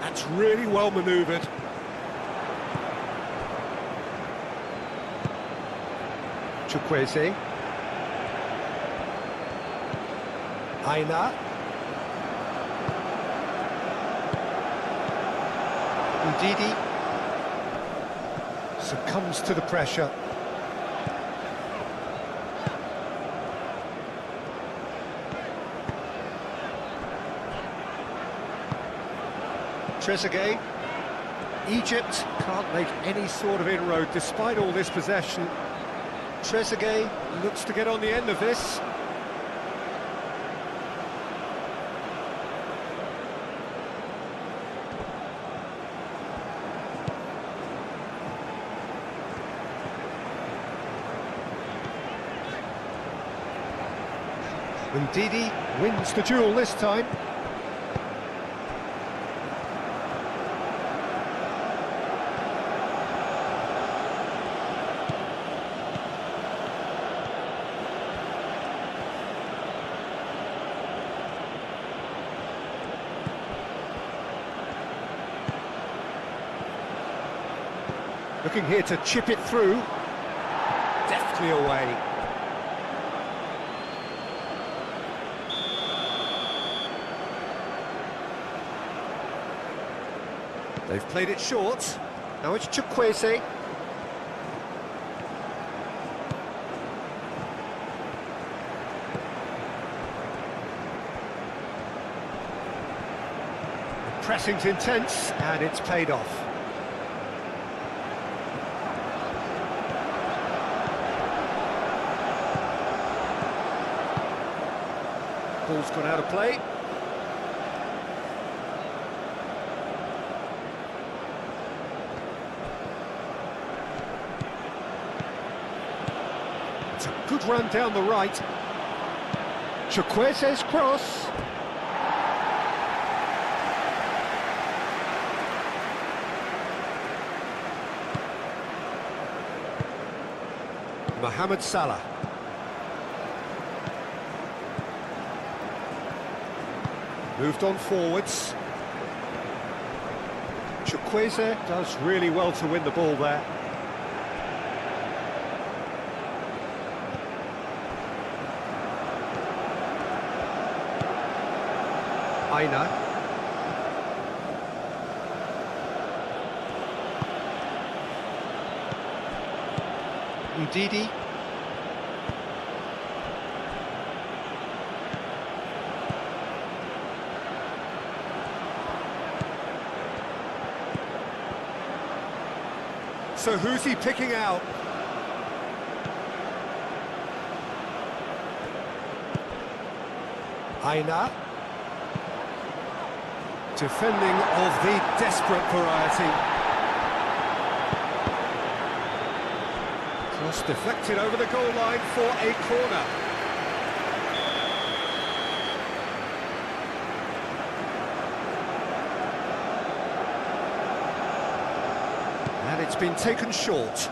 Speaker 2: That's really well manoeuvred. Chukwueze. Aina. Ndidi. Succumbs to the pressure. Trezeguet. Egypt can't make any sort of inroad despite all this possession. Trezeguet looks to get on the end of this. Ndidi wins the duel this time. Looking here to chip it through. Deftly away. They've played it short. Now it's Chukwueze. The pressing's intense and it's paid off. Ball's gone out of play. good run down the right. Chukwueze's cross. Mohamed Salah. Moved on forwards. Chukwueze does really well to win the ball there. Aina. Udidi. So who's he picking out? Aina. Defending of the desperate variety. Cross deflected over the goal line for a corner. And it's been taken short.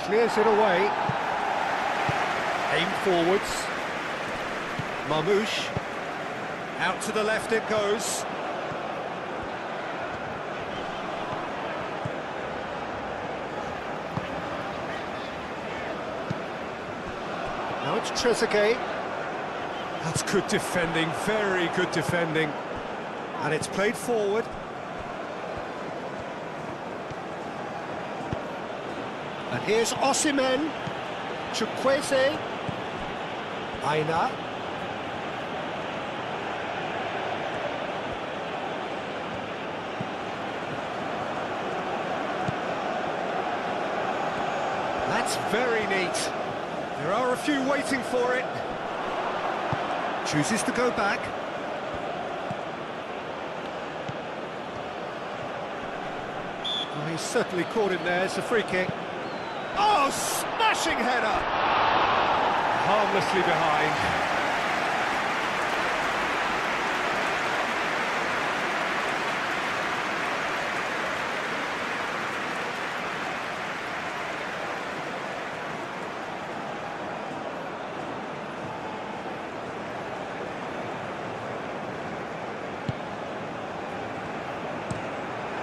Speaker 2: Clears it away. Aim forwards. Marmoush. Out to the left it goes. Now it's Trezeguet. That's good defending, very good defending. And it's played forward. And here's Osimhen. Chukwueze. Aina. That's very neat. There are a few waiting for it. Chooses to go back. Oh, he's certainly caught it there. It's a free kick. Oh, smashing header! Harmlessly behind.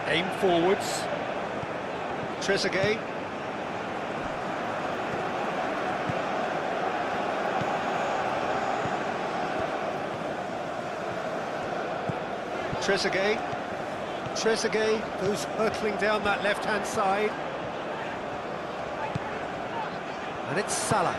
Speaker 2: Aim forwards. Trezeguet. Trezeguet goes hurtling down that left-hand side. And it's Salah.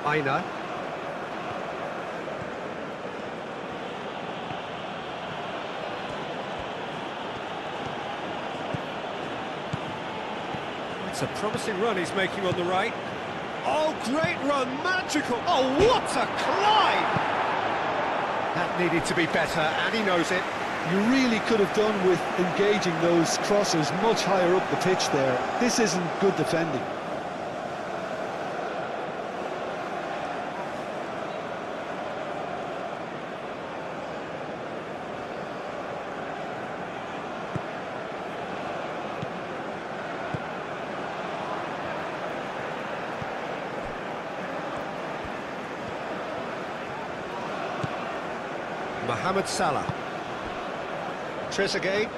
Speaker 2: Aina. It's a promising run he's making on the right. Oh, great run, magical! Oh, what a climb! That needed to be better, and he knows it.
Speaker 3: You really could have done with engaging those crosses much higher up the pitch there. This isn't good defending.
Speaker 2: Mohamed Salah. Trezeguet.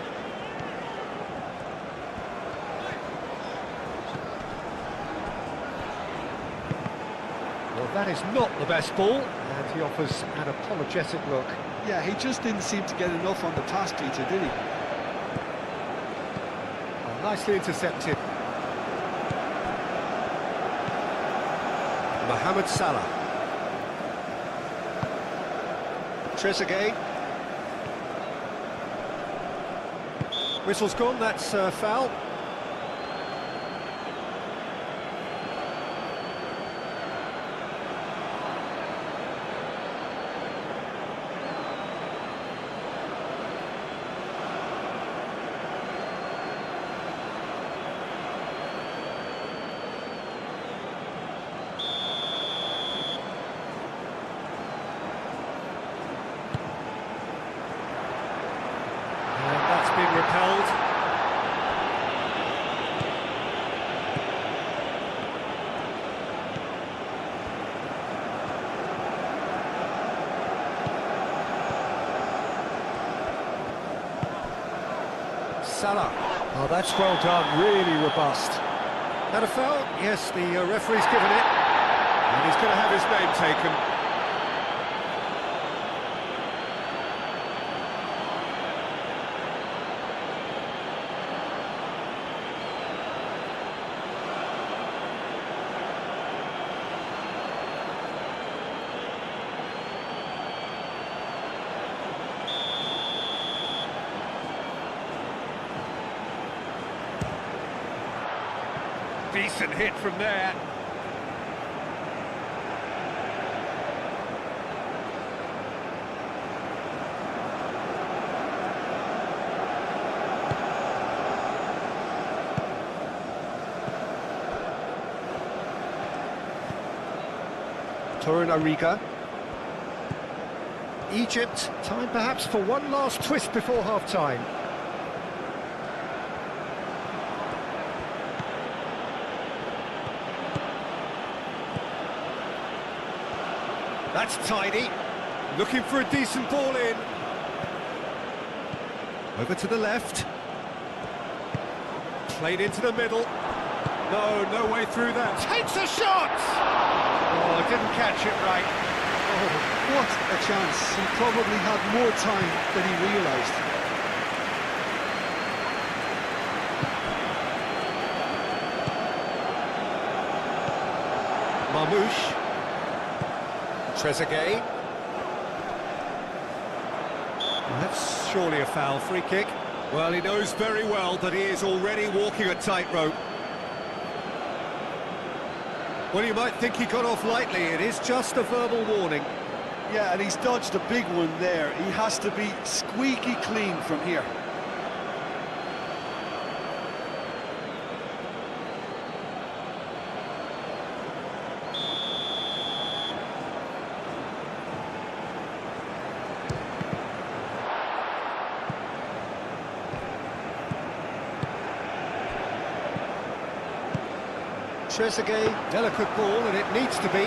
Speaker 2: Well, that is not the best ball, and he offers an apologetic look.
Speaker 3: Yeah, he just didn't seem to get enough on the pass, Peter, did he?
Speaker 2: Oh, nicely intercepted. Mohamed Salah. Trezeguet. Whistle's gone, that's foul. Salah. Oh, that's well done, really robust. That a foul? Yes, the referee's given it. And he's going to have his name taken. Decent hit from there. Torunariga. Egypt, time perhaps for one last twist before half-time. That's tidy. Looking for a decent ball in. Over to the left. Played into the middle. No way through that. Takes a shot! Oh, didn't catch it right.
Speaker 3: Oh, what a chance. He probably had more time than he realised.
Speaker 2: Marmouche. Trezeguet. Well, that's surely a foul, free kick. Well, he knows very well that he is already walking a tightrope. Well, you might think he got off lightly, it is just a verbal warning.
Speaker 3: Yeah, and he's dodged a big one there. He has to be squeaky clean from here.
Speaker 2: Trezeguet, delicate ball, and it needs to be.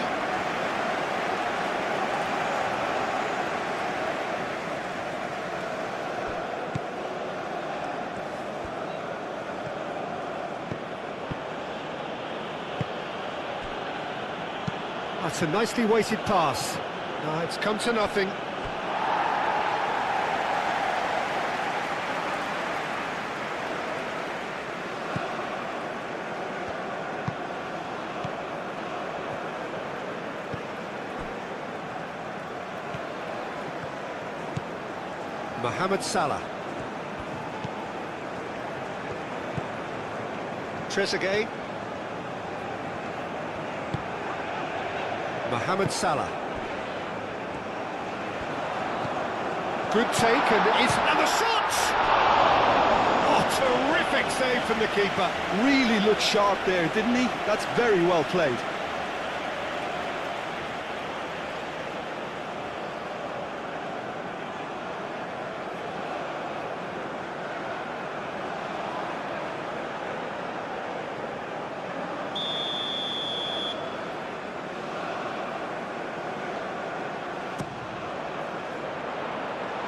Speaker 2: That's a nicely weighted pass. No, it's come to nothing. Mohamed Salah. Trezeguet. Mohamed Salah. Good take and the shot! Oh, terrific save from the keeper.
Speaker 3: Really looked sharp there, didn't he? That's very well played.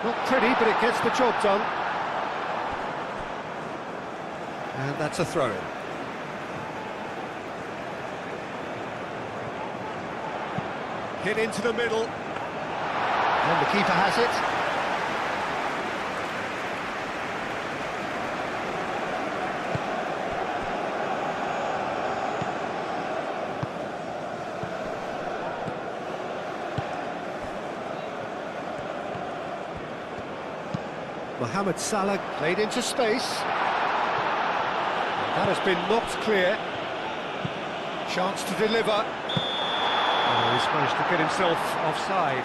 Speaker 2: Not pretty, but it gets the job done. And that's a throw-in. Hit into the middle. And the keeper has it. Mohamed Salah played into space. That has been knocked clear. Chance to deliver. Oh, he's managed to get himself offside.